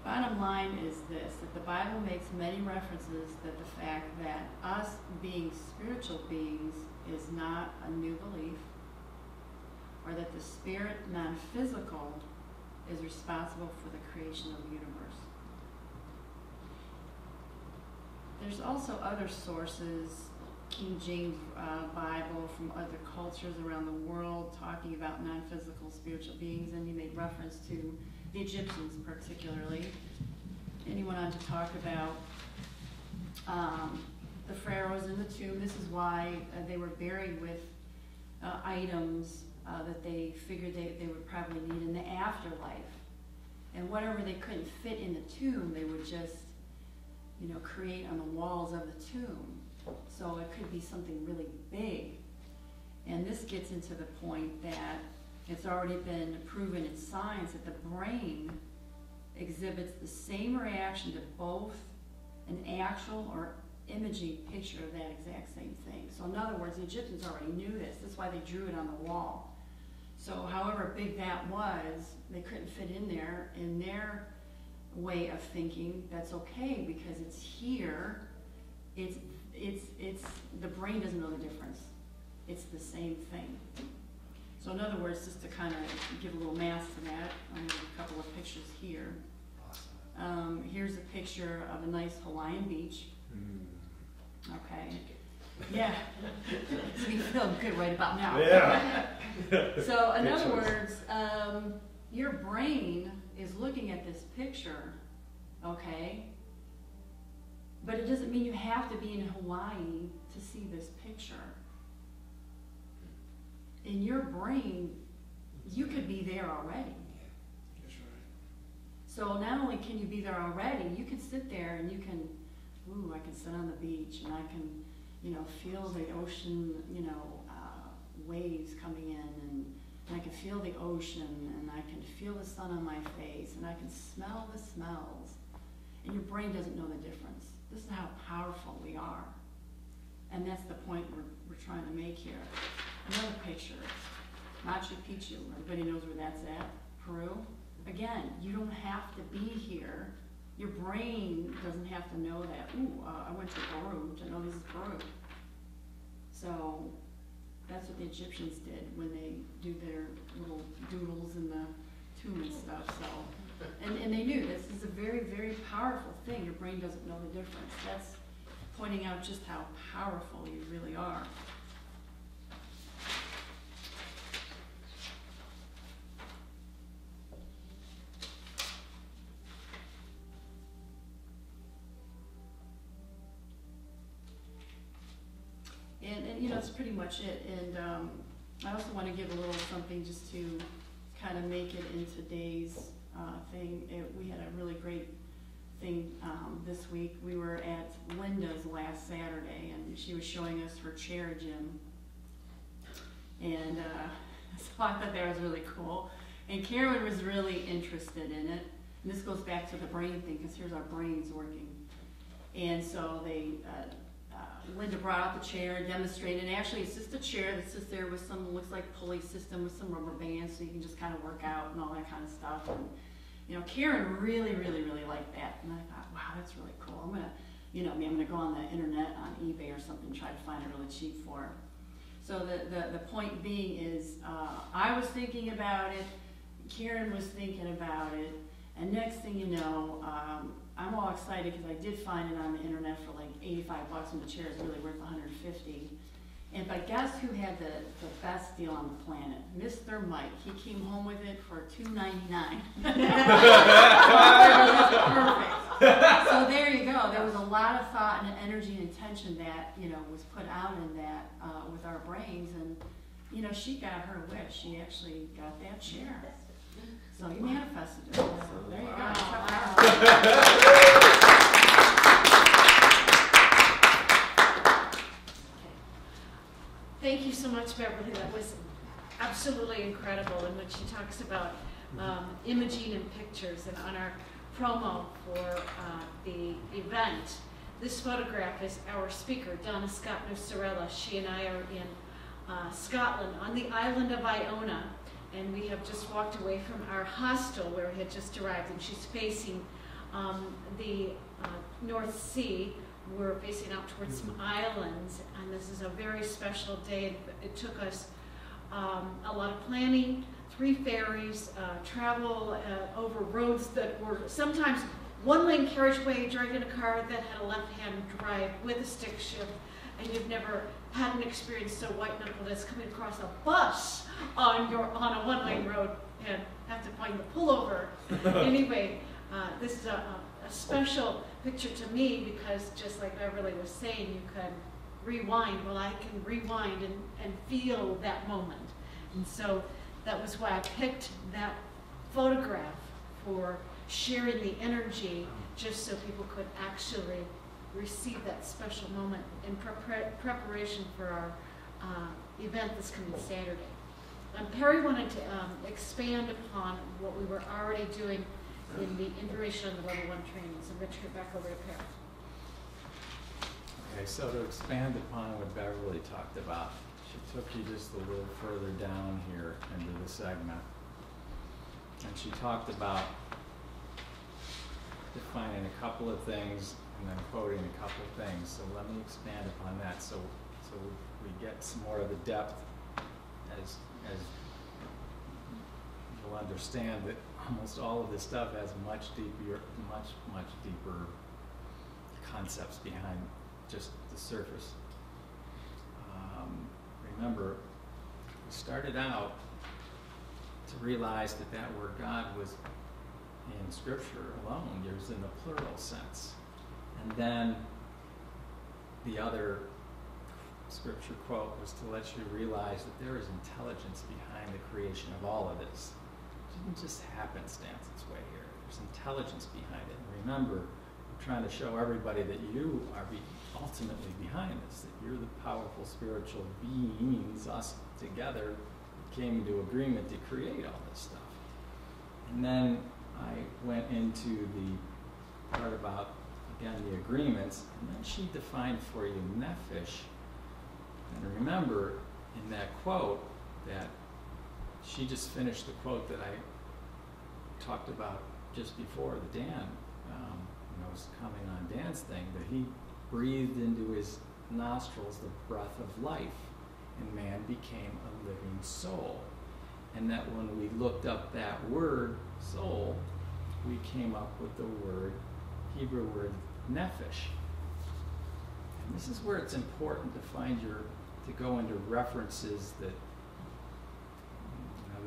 Bottom line is this, that the Bible makes many references that the fact that us being spiritual beings is not a new belief, or that the spirit, non-physical, is responsible for the creation of the universe. There's also other sources, King James Bible, from other cultures around the world, talking about non-physical spiritual beings, and he made reference to the Egyptians particularly. And he went on to talk about the pharaohs in the tomb. This is why they were buried with items that they figured they would probably need in the afterlife. And whatever they couldn't fit in the tomb, they would just, create on the walls of the tomb. So it could be something really big. And this gets into the point that it's already been proven in science that the brain exhibits the same reaction to both an actual or imaging picture of that exact same thing. So in other words, the Egyptians already knew this. That's why they drew it on the wall. So however big that was, they couldn't fit in there. In their way of thinking, that's okay because it's here. It's the brain doesn't know the difference. It's the same thing. So in other words, just to kind of give a little mass to that, I'm going to have a couple of pictures here. Awesome. Here's a picture of a nice Hawaiian beach. Okay. Yeah. It's me feeling good right about now. Yeah. So in Good other choice. words, your brain is looking at this picture, okay? But it doesn't mean you have to be in Hawaii to see this picture. In your brain, you could be there already. That's right. So not only can you be there already, you can sit there and you can, I can sit on the beach and I can, feel the ocean, waves coming in, and I can feel the ocean, and I can feel the sun on my face, and I can smell the smells. And your brain doesn't know the difference. This is how powerful we are. And that's the point we're trying to make here. Another picture, Machu Picchu, everybody knows where that's at, Peru. Again, you don't have to be here. Your brain doesn't have to know that, I went to Peru, to know this is Peru. So that's what the Egyptians did when they do their little doodles in the tomb and stuff, so. And they knew this is a very, very powerful thing. Your brain doesn't know the difference. That's pointing out just how powerful you really are. And you know, that's pretty much it. And I also want to give a little something just to kind of make it in today's thing. We had a really great thing this week. We were at Linda's last Saturday, and she was showing us her chair gym. And so I thought that was really cool. And Karen was really interested in it. And this goes back to the brain thing, because here's our brains working. And so they, Linda brought out the chair, demonstrated, and actually it's just a chair that sits there with some, looks like pulley system with some rubber bands, so you can just kind of work out and all that kind of stuff. And, you know, Karen really, really, really liked that. And I thought, wow, that's really cool. I'm gonna, you know, I'm gonna go on the internet, on eBay or something, try to find it really cheap for her. So the point being is, I was thinking about it, Karen was thinking about it, and next thing you know, I'm all excited because I did find it on the internet for like $85, and the chair is really worth $150. And but guess who had the best deal on the planet? Mr. Mike. He came home with it for $2.99. Perfect. So there you go. There was a lot of thought and energy and intention that, you know, was put out in that with our brains, and you know, she got her wish. She actually got that chair. So you manifested it. So there you go. Thank you so much, Beverly. That was absolutely incredible. And when she talks about imaging and pictures, and on our promo for the event, this photograph is our speaker, Donna Scott Nussarella. She and I are in Scotland on the island of Iona. And we have just walked away from our hostel where we had just arrived, and she's facing the North Sea. We're facing out towards some islands, and this is a very special day. It took us a lot of planning, 3 ferries, travel over roads that were sometimes one-lane carriageway, dragged in a car that had a left-hand drive with a stick shift, and you've never had an experience so white-knuckled as coming across a bus on a one-lane road and have to find the pullover. Anyway, this is a special picture to me because, just like Beverly was saying, you can rewind. Well, I can rewind and feel that moment. And so that was why I picked that photograph, for sharing the energy, just so people could actually receive that special moment in preparation for our event this coming Saturday. Perry wanted to expand upon what we were already doing in the information on the level 1 training. So I'm going to turn it back over to Perry. Okay, so to expand upon what Beverly talked about, she took you just a little further down here into the segment. And she talked about defining a couple of things and then quoting a couple of things. So let me expand upon that so we get some more of the depth as you'll understand that almost all of this stuff has much deeper concepts behind just the surface. Remember, we started out to realize that word God was in Scripture alone. It was in the plural sense. And then the other Scripture quote was to let you realize that there is intelligence behind the creation of all of this. It didn't just happenstance its way here. There's intelligence behind it. And remember, we're trying to show everybody that you are ultimately behind this, that you're the powerful spiritual beings. Us together came into agreement to create all this stuff. And then I went into the part about, again, the agreements, and then she defined for you nephesh. And remember, in that quote that she just finished the quote that I talked about just before, the Dan, when I was commenting on Dan's thing, that he breathed into his nostrils the breath of life, and man became a living soul. And that when we looked up that word, soul, we came up with the word, Hebrew word, nephesh. And this is where it's important to go into references that,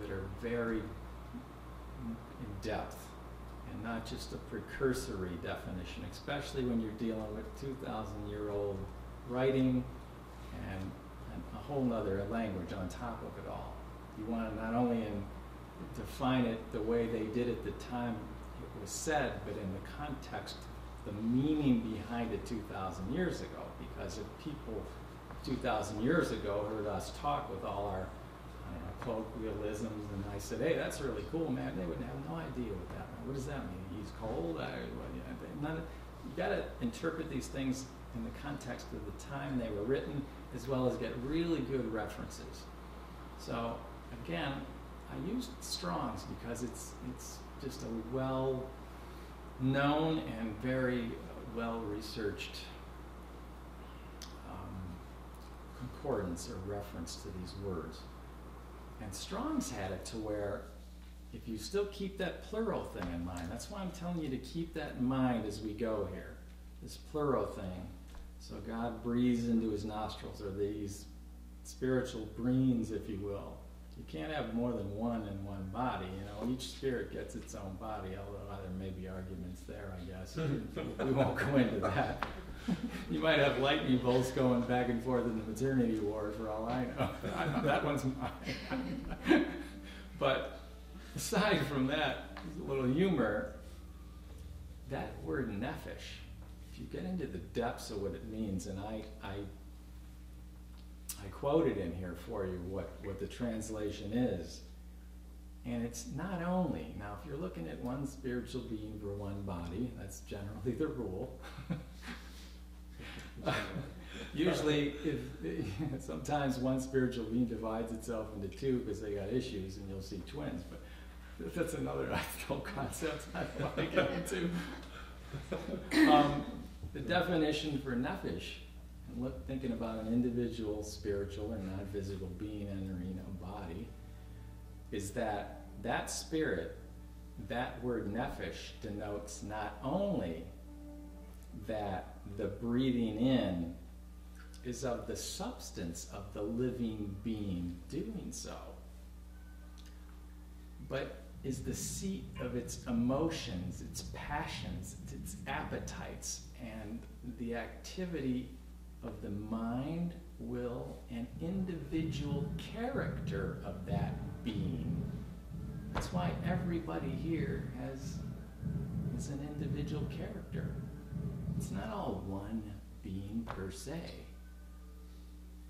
that are very in depth and not just a precursory definition, especially when you're dealing with 2,000-year-old writing and a whole nother language on top of it all. You want to not only define it the way they did at the time it was said, but in the context, the meaning behind it 2,000 years ago. Because if people 2,000 years ago heard us talk with all our colloquialisms, and I said, hey, that's really cool, man, they would have no idea what that meant. What does that mean? He's cold? You got to interpret these things in the context of the time they were written, as well as get really good references. So, again, I used Strong's because it's just a well-known and very well-researched concordance or reference to these words. And Strong's had it to where if you still keep that plural thing in mind, that's why I'm telling you to keep that in mind as we go here, this plural thing. So God breathes into his nostrils, or these spiritual breens, if you will. You can't have more than one in one body. Each spirit gets its own body, although there may be arguments there, I guess. We won't go into that. You might have lightning bolts going back and forth in the maternity ward for all I know. That one's mine. But aside from that, a little humor, that word nephesh, if you get into the depths of what it means, and I quoted in here for you what the translation is. And it's not only, now if you're looking at one spiritual being for one body, that's generally the rule. Usually, sometimes one spiritual being divides itself into two because they got issues, and you'll see twins. But that's another whole concept I don't want to get into. The definition for nephesh, and thinking about an individual spiritual or non-physical being entering a body, is that spirit, that word nephesh denotes not only that the breathing in is of the substance of the living being doing so, but is the seat of its emotions, its passions, its appetites, and the activity of the mind, will, and individual character of that being. That's why everybody here is an individual character. It's not all one being per se,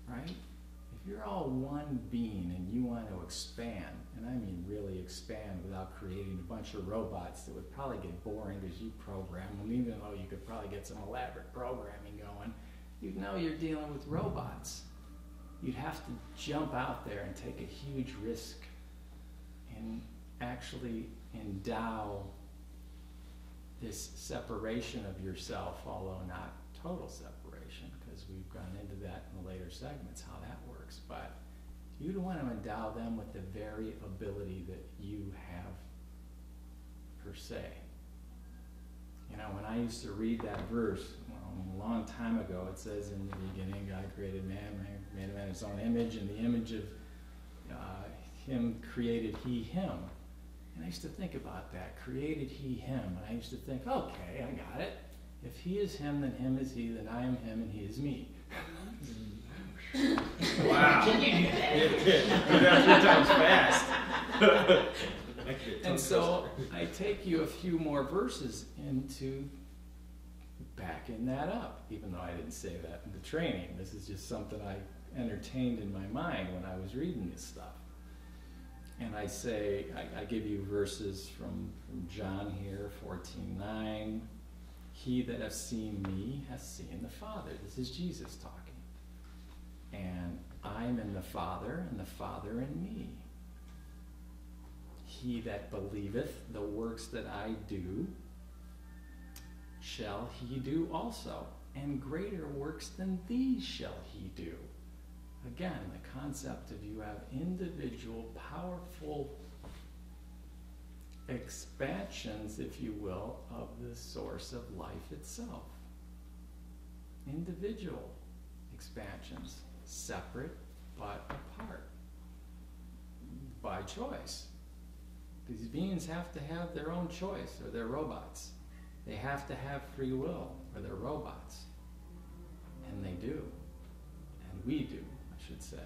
right? If you're all one being and you want to expand, and I mean really expand without creating a bunch of robots that would probably get boring because you program them, even though you could probably get some elaborate programming going, you'd know you're dealing with robots. You'd have to jump out there and take a huge risk and actually endow this separation of yourself, although not total separation, because we've gone into that in the later segments, how that works. But you'd want to endow them with the very ability that you have per se. When I used to read that verse, a long time ago, it says in the beginning, God created man, made man in his own image, and the image of him created he him. And I used to think about that, created he him. And I used to think, okay, I got it. If he is him, then him is he, then I am him, and he is me. Wow. Can you do that? Do that 3 times fast. And so I take you a few more verses into backing that up, even though I didn't say that in the training. This is just something I entertained in my mind when I was reading this stuff. And I say, I give you verses from John here, 14:9. He that hath seen me hath seen the Father. This is Jesus talking. And I am in the Father, and the Father in me. He that believeth the works that I do, shall he do also, and greater works than these shall he do. Again, the concept of you have individual, powerful expansions, if you will, of the source of life itself. Individual expansions, separate but apart, by choice. These beings have to have their own choice, or they're robots. They have to have free will, or they're robots. And they do. And we do, I should say.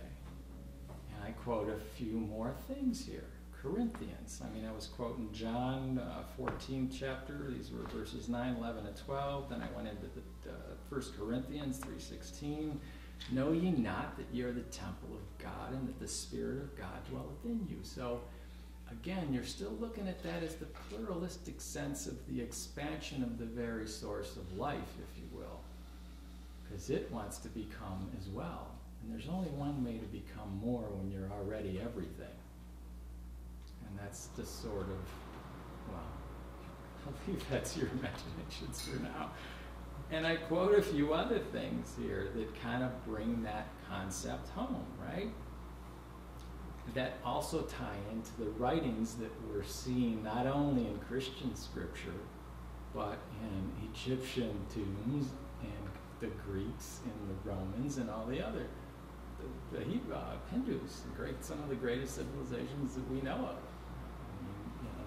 And I quote a few more things here. Corinthians. I was quoting John 14th chapter. These were verses 9, 11, and 12. Then I went into the 1 Corinthians 3:16. Know ye not that ye are the temple of God, and that the Spirit of God dwelleth in you? So, again, you're still looking at that as the pluralistic sense of the expansion of the very source of life, if you will. Because it wants to become as well. And there's only one way to become more when you're already everything. And that's the sort of, well, I'll leave that to your imaginations for now. And I quote a few other things here that kind of bring that concept home, right? That also tie into the writings that we're seeing not only in Christian scripture, but in Egyptian tombs, and the Greeks, and the Romans, and all the other, the Hindus, some of the greatest civilizations that we know of.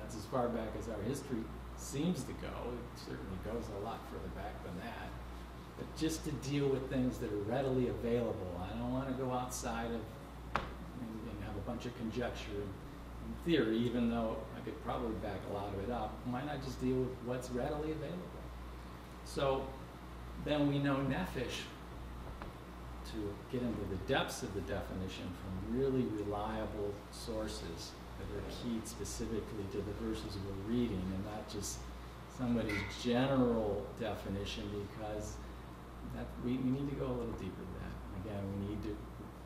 That's as far back as our history seems to go. It certainly goes a lot further back than that. But just to deal with things that are readily available, I don't want to go outside of and have a bunch of conjecture and theory, even though I could probably back a lot of it up. Why not just deal with what's readily available? So then we know nephesh, to get into the depths of the definition from really reliable sources that are keyed specifically to the verses we're reading, and not just somebody's general definition, because that we need to go a little deeper than that. Again, we need to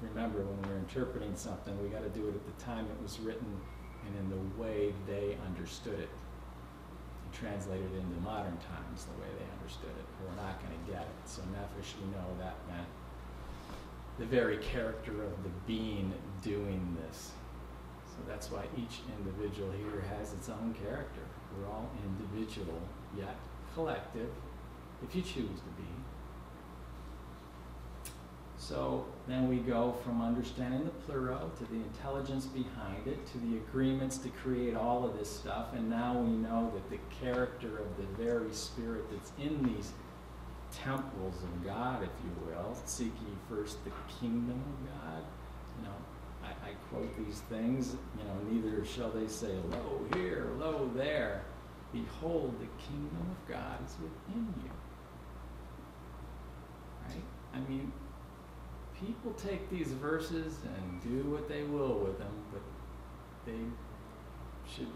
remember when we're interpreting something, we got to do it at the time it was written and in the way they understood it, and translate it into modern times the way they understood it, or we're not going to get it. So nephesh, we know that meant the very character of the being doing this. So that's why each individual here has its own character. We're all individual, yet collective, if you choose to be. So then we go from understanding the plural to the intelligence behind it, to the agreements to create all of this stuff, and now we know that the character of the very spirit that's in these temples of God, if you will, seek ye first the kingdom of God. I quote these things, neither shall they say, lo here, lo there. Behold, the kingdom of God is within you. Right? People take these verses and do what they will with them, but they should,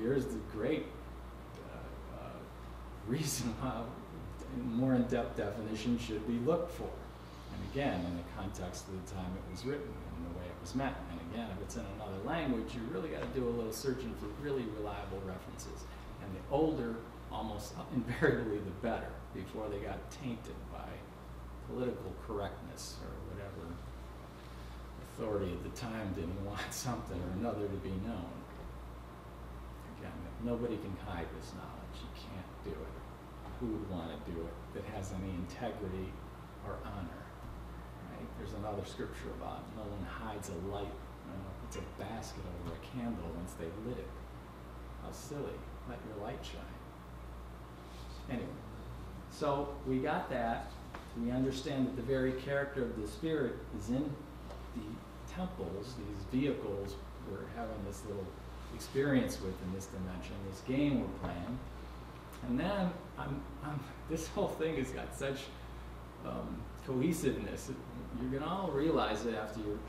here's the great reason why more in-depth definition should be looked for. And again, in the context of the time it was written and the way it was meant. And again, if it's in another language, you really got to do a little searching for really reliable references. And the older, almost invariably the better, before they got tainted by political correctness or whatever authority at the time didn't want something or another to be known. Again, nobody can hide this knowledge. You can't do it. Who would want to do it that has any integrity or honor? Right? There's another scripture about no one hides a light. It's a basket over a candle once they lit it. How silly. Let your light shine. Anyway, so we got that. We understand that the very character of the Spirit is in the temples, these vehicles we're having this little experience with in this dimension, this game we're playing. And then this whole thing has got such cohesiveness. You're going to all realize it after you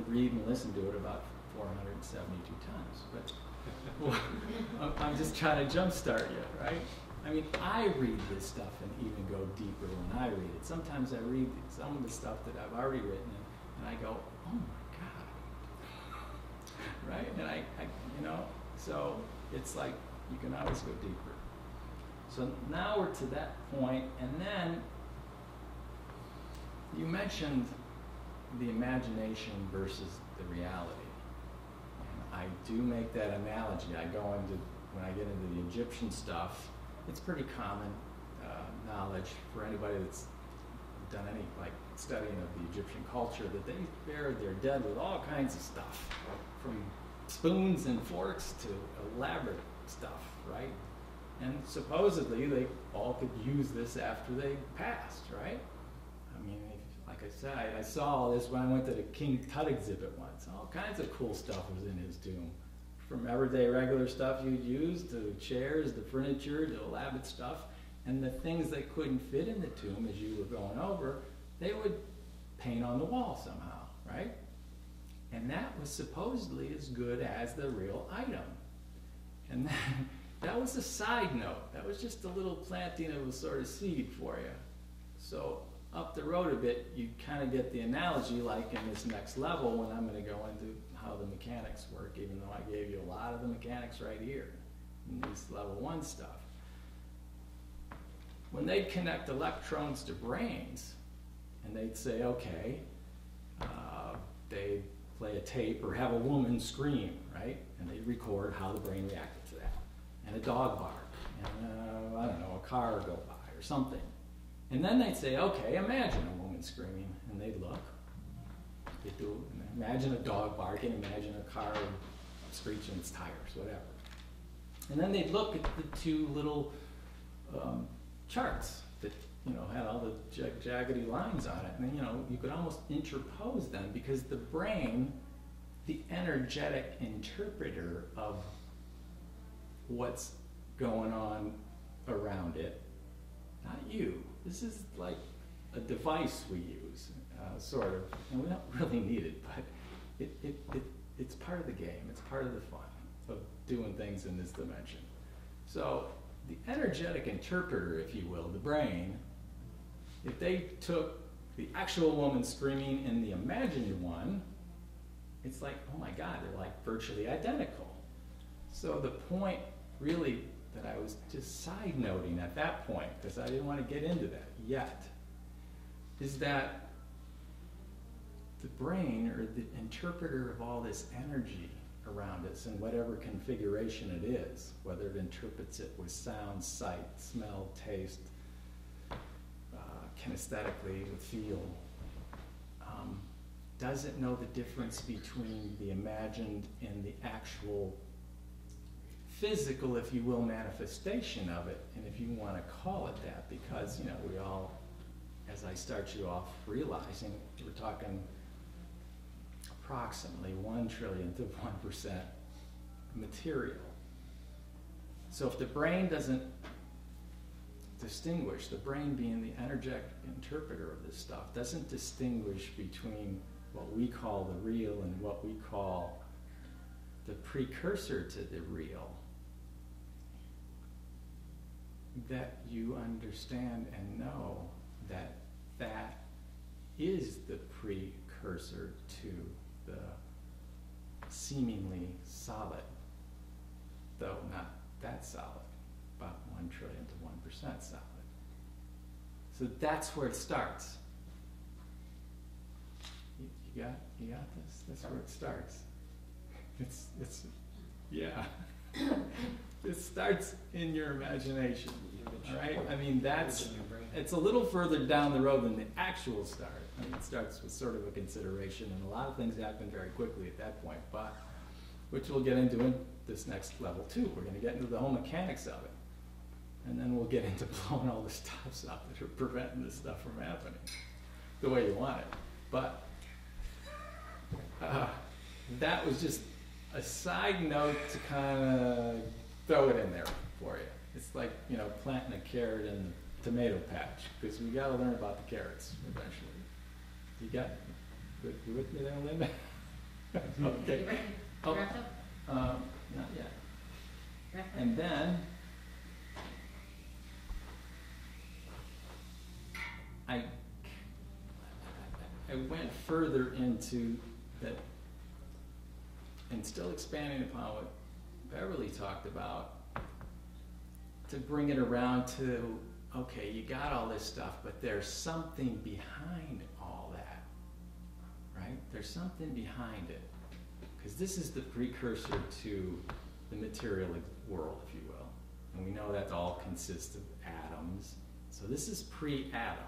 read and listen to it about 472 times. But I'm just trying to jumpstart you, right? I read this stuff and even go deeper when I read it. Sometimes I read some of the stuff that I've already written, And I go, oh my God. Right? And I, so it's like you can always go deeper. So now we're to that point, and then you mentioned the imagination versus the reality. And I do make that analogy. When I get into the Egyptian stuff, it's pretty common knowledge for anybody that's done any studying of the Egyptian culture that they buried their dead with all kinds of stuff, from spoons and forks to elaborate stuff, right? And supposedly they all could use this after they passed, right? I mean, like I said, I saw all this when I went to the King Tut exhibit once. All kinds of cool stuff was in his tomb. From everyday regular stuff you'd use to chairs, to furniture, to elaborate stuff. And the things that couldn't fit in the tomb as you were going over, they would paint on the wall somehow, right? And that was supposedly as good as the real item. And that was a side note. That was just a little planting of a sort of seed for you. So up the road a bit, you kind of get the analogy like in this next level when I'm going to go into how the mechanics work, even though I gave you a lot of the mechanics right here in this level 1 stuff. When they'd connect electrons to brains, and they'd say, okay, they'd play a tape or have a woman scream, right? And they'd record how the brain reacted to that. And a dog bark, and I don't know, a car go by or something. And then they'd say, okay, imagine a woman screaming. And they'd look. They'd do, imagine a dog barking, imagine a car screeching its tires, whatever. And then they'd look at the two little charts that had all the jaggedy lines on it, and then you could almost interpose them because the brain, the energetic interpreter of what's going on around it, not you. This is like a device we use, sort of, and we don't really need it, but it's part of the game. It's part of the fun of doing things in this dimension. So the energetic interpreter, if you will, the brain, if they took the actual woman screaming and the imagined one, it's like, oh my God, they're like virtually identical. So the point really that I was just side noting at that point, because I didn't want to get into that yet, is that the brain, or the interpreter of all this energy around us in whatever configuration it is, whether it interprets it with sound, sight, smell, taste, kinesthetically with feel, doesn't know the difference between the imagined and the actual physical, if you will, manifestation of it, and if you want to call it that, because we all, as I start you off realizing, we're talking approximately 1 trillion to 1% material. So if the brain doesn't distinguish, the brain being the energetic interpreter of this stuff, doesn't distinguish between what we call the real and what we call the precursor to the real, that you understand and know that that is the precursor to the seemingly solid, though not that solid, about 1 trillion to 1% solid. So that's where it starts. You got this? That's where it starts. It's yeah. It starts in your imagination, all right? I mean, it's a little further down the road than the actual start. I mean, it starts with sort of a consideration, and a lot of things happen very quickly at that point, but which we'll get into in this next level too. We're going to get into the whole mechanics of it, and then we'll get into blowing all the stops up that are preventing this stuff from happening the way you want it. But that was just a side note to kind of throw it in there for you. It's like, planting a carrot in the tomato patch, because we got to learn about the carrots eventually. You with me there, Linda? Okay. You ready? Oh, Wrap up? Not yet. Wrap up? And then I went further into that, and still expanding upon what Beverly talked about, to bring it around to, okay, you got all this stuff, but there's something behind all that, right? There's something behind it. Because this is the precursor to the material world, if you will. And we know that all consists of atoms. So this is pre-atom.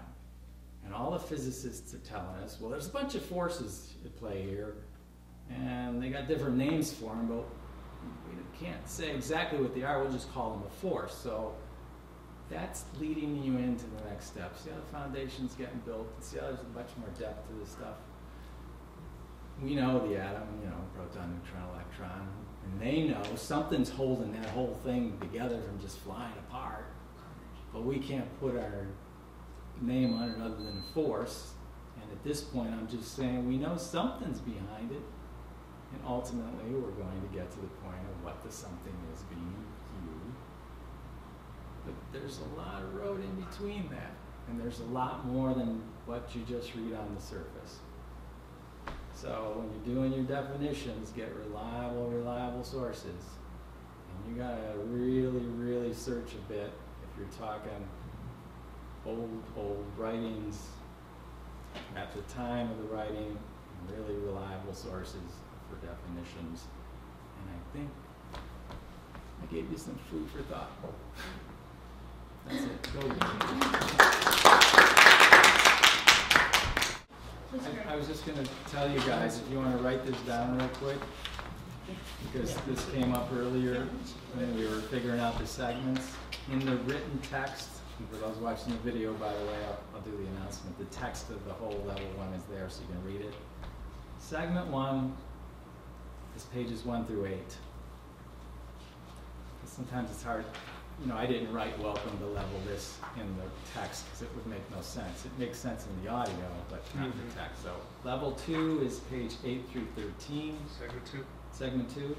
And all the physicists are telling us, well, there's a bunch of forces at play here, and they got different names for them, but we can't say exactly what they are. We'll just call them a force. So that's leading you into the next step. See how the foundation's getting built? See how there's much more depth to this stuff? We know the atom, proton, neutron, electron, and they know something's holding that whole thing together from just flying apart. But we can't put our name on it other than force. And at this point, I'm just saying we know something's behind it. And ultimately, we're going to get to the point of what the something is being you. But there's a lot of road in between that. And there's a lot more than what you just read on the surface. So when you're doing your definitions, get reliable sources. And you gotta really, really search a bit if you're talking old writings at the time of the writing, really reliable sources for definitions. And I think I gave you some food for thought. That's it. Go. I was just going to tell you guys, if you want to write this down real quick, because this came up earlier when we were figuring out the segments. In the written text, and for those watching the video, by the way, I'll do the announcement. The text of the whole level 1 is there so you can read it. Segment 1 is pages 1 through 8. Sometimes it's hard. I didn't write welcome to level this in the text because it would make no sense. It makes sense in the audio, but not in the text. So level 2 is page 8 through 13. Segment 2. Segment 2.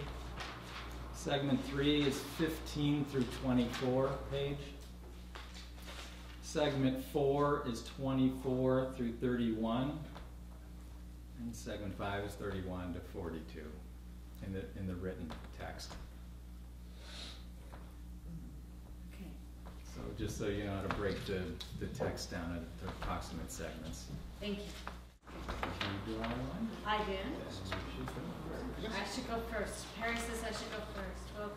Segment 3 is 15 through 24 page. Segment 4 is 24 through 31. And segment 5 is 31 to 42 in the written text. So just so you know how to break the text down into approximate segments. Thank you. Can you do all one? I did. Then you should go first. I should go first. Perry says I should go first. Well,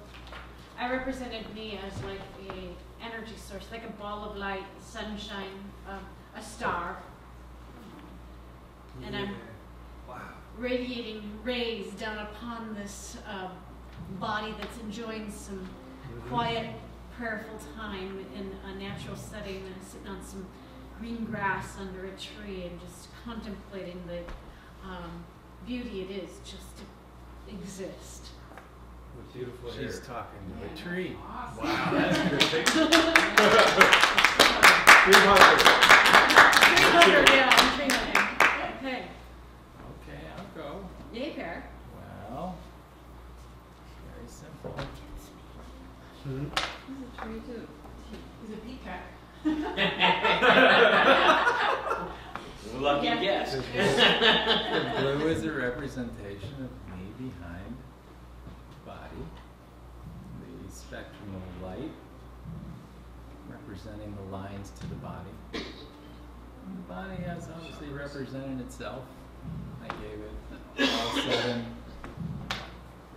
I represented me as like a energy source, like a ball of light, sunshine, a star. And I'm radiating rays down upon this body that's enjoying some quiet, prayerful time in a natural setting, and sitting on some green grass under a tree and just contemplating the beauty it is just to exist. With beautiful hair. She's talking to a tree. Awesome. Wow, that's a good picture. 300, yeah, I'm 300. Okay. Okay, I'll go. Yay, Pear. Well, very simple. He's a peacock. Lucky Yeah. guess. The blue is a representation of me behind the body. The spectrum of light representing the lines to the body. And the body has obviously represented itself. I gave it all 7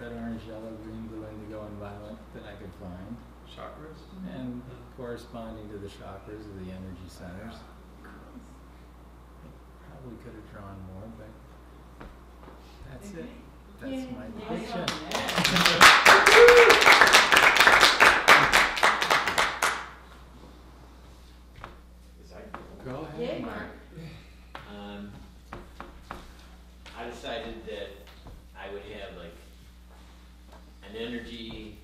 red, orange, yellow, green, blue, indigo, and violet that I could find. Chakras? And corresponding to the chakras of the energy centers. Probably could have drawn more, but that's it. That's my depiction. Go ahead, Yay, Mark. I decided that I would have like an energy,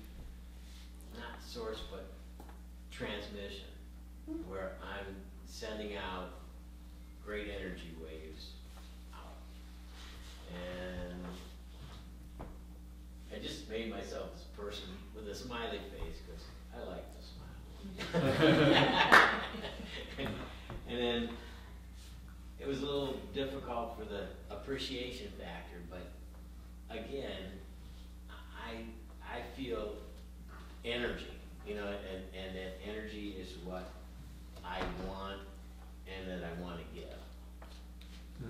not source, but transmission, where I'm sending out great energy waves out. And I just made myself this person with a smiley face because I like to smile. And then it was a little difficult for the appreciation factor, but again, I feel energy, you know, and that energy is what I want and that I want to give. I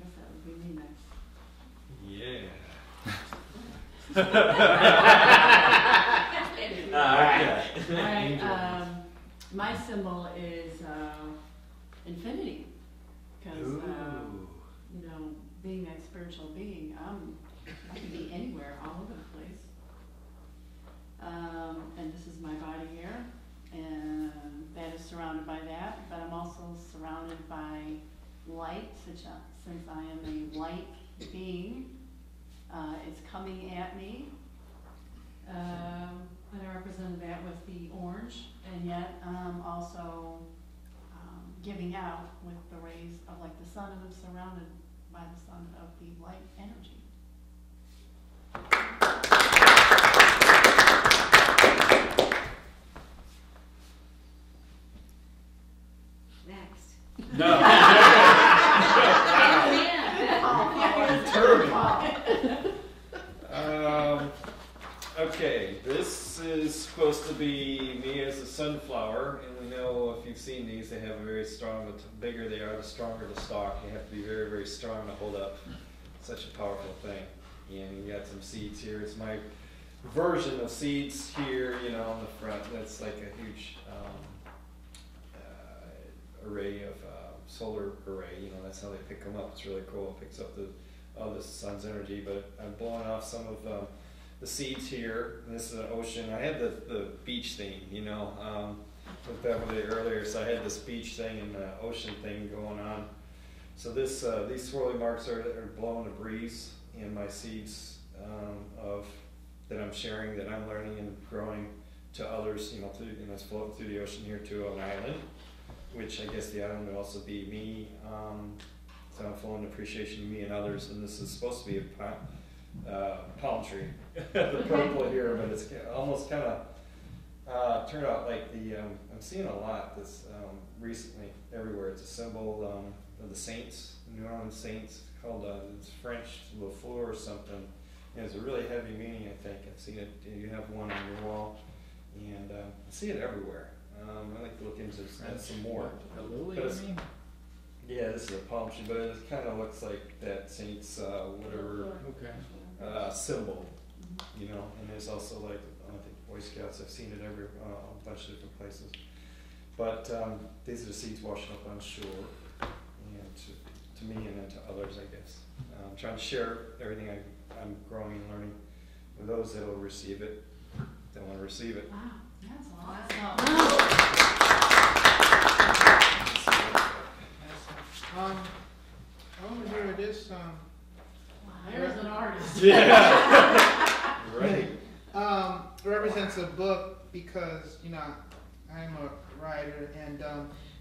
guess that would be me next. Yeah. All right. All right, my symbol is infinity, because you know, being that spiritual being, I can be anywhere, all over the place. And this is my body here, and that is surrounded by that. But I'm also surrounded by light, since I am a light being. It's coming at me. And I represented that with the orange, and yet also giving out with the rays of like the sun, and I'm surrounded by the sun of the light energy. Next. No. Okay, this is supposed to be me as a sunflower, and we know if you've seen these, they have a very strong, the bigger they are, the stronger the stalk. You have to be very, very strong to hold up such a powerful thing. And you got some seeds here. It's my version of seeds here, you know, on the front. That's like a huge array of solar array. You know, that's how they pick them up. It's really cool. It picks up the sun's energy. But I'm blowing off some of the seeds here. And this is an ocean. I had the beach thing, you know, with Beverly earlier. So I had this beach thing and the ocean thing going on. So this these swirly marks are blowing a breeze in my seeds of that I'm sharing, that I'm learning and growing to others. You know, it's floating through the ocean here to an island, which I guess the island would also be me. So I'm full of appreciation to me and others. And this is supposed to be a palm tree, the purple here, but it's almost kind of turned out like the I'm seeing a lot this recently everywhere. It's a symbol of the saints, New Orleans saints, called it's French Le Fleur or something. And it's a really heavy meaning, I think. I've seen it. You have one on your wall, and I see it everywhere. I like to look into that some more. A lily, But I it's- mean? Yeah, this is a palm tree, but it kind of looks like that saint's whatever Okay. symbol, you know. And there's also like I think Boy Scouts. I've seen it every a bunch of different places. But these are the seeds washing up on shore, and to me and then to others, I guess. I'm trying to share everything I'm growing and learning with those that will receive it, that want to receive it. Wow, that's awesome. I want to hear this. There's an artist. Yeah. Right. Represents a book because I'm a writer, and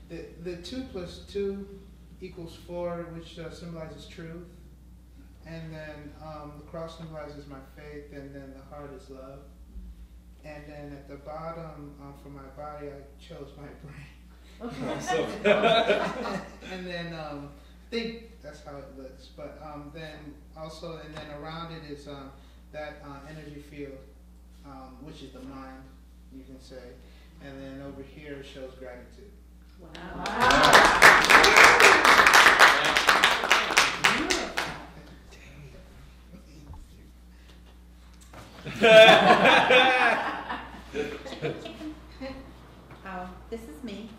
the 2 + 2 = 4, which symbolizes truth, and then the cross symbolizes my faith, and then the heart is love, and then at the bottom for my body I chose my brain. Awesome. And then I think that's how it looks, but then also, and then around it is that energy field, which is the mind, you can say, and then over here it shows gratitude. Wow. This is me,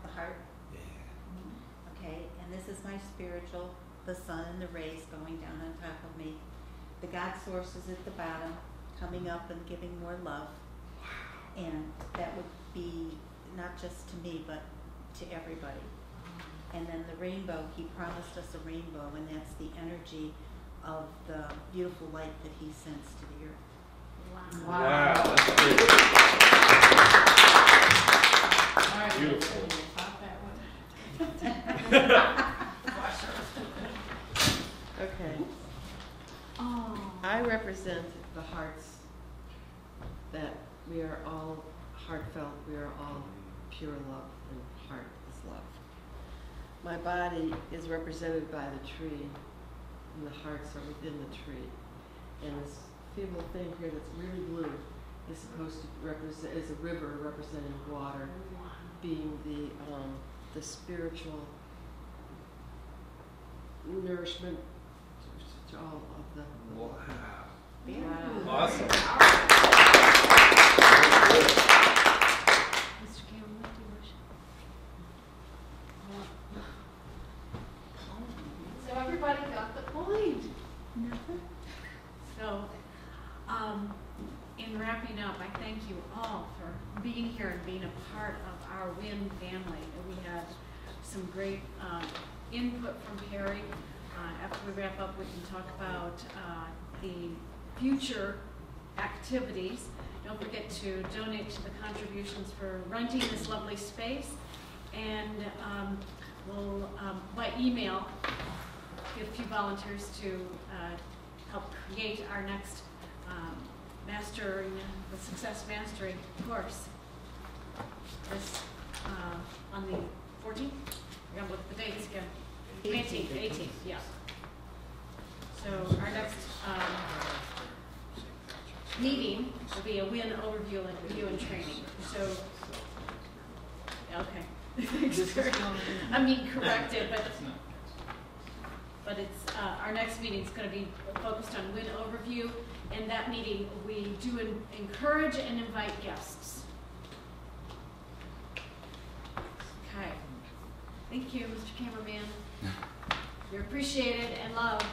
the heart. Okay, and this is my spiritual, the sun and the rays going down on top of me. The God source is at the bottom, coming up and giving more love. And that would be not just to me, but to everybody. And then the rainbow, he promised us a rainbow, and that's the energy of the beautiful light that he sends to the earth. Wow, that's great. All right, Beautiful. pop that one. Okay. I represent the hearts that we are all heartfelt, we are all pure love and heart is love. My body is represented by the tree, and the hearts are within the tree. And this feeble thing here that's really blue is supposed to represent, is a river representing water, being the spiritual nourishment to all of the. Wow. Wow. Awesome. Mr. Cameron, what do you wish? So everybody got the point. So, in wrapping up, I thank you all for being here and being a part of our WIN family. We had some great input from Perry. After we wrap up, we can talk about the future activities. Don't forget to donate to the contributions for renting this lovely space. And we'll, by email, get a few volunteers to help create our next mastering, the Success Mastering course. This on the 14th? I gotta look at the dates again. 18th, yeah. So our next meeting will be a WIN overview and review and training. So, okay. I'm being corrected, but it's our next meeting is going to be focused on WIN overview. In that meeting, we do encourage and invite guests. Okay. Thank you, Mr. Cameraman. You're appreciated and loved.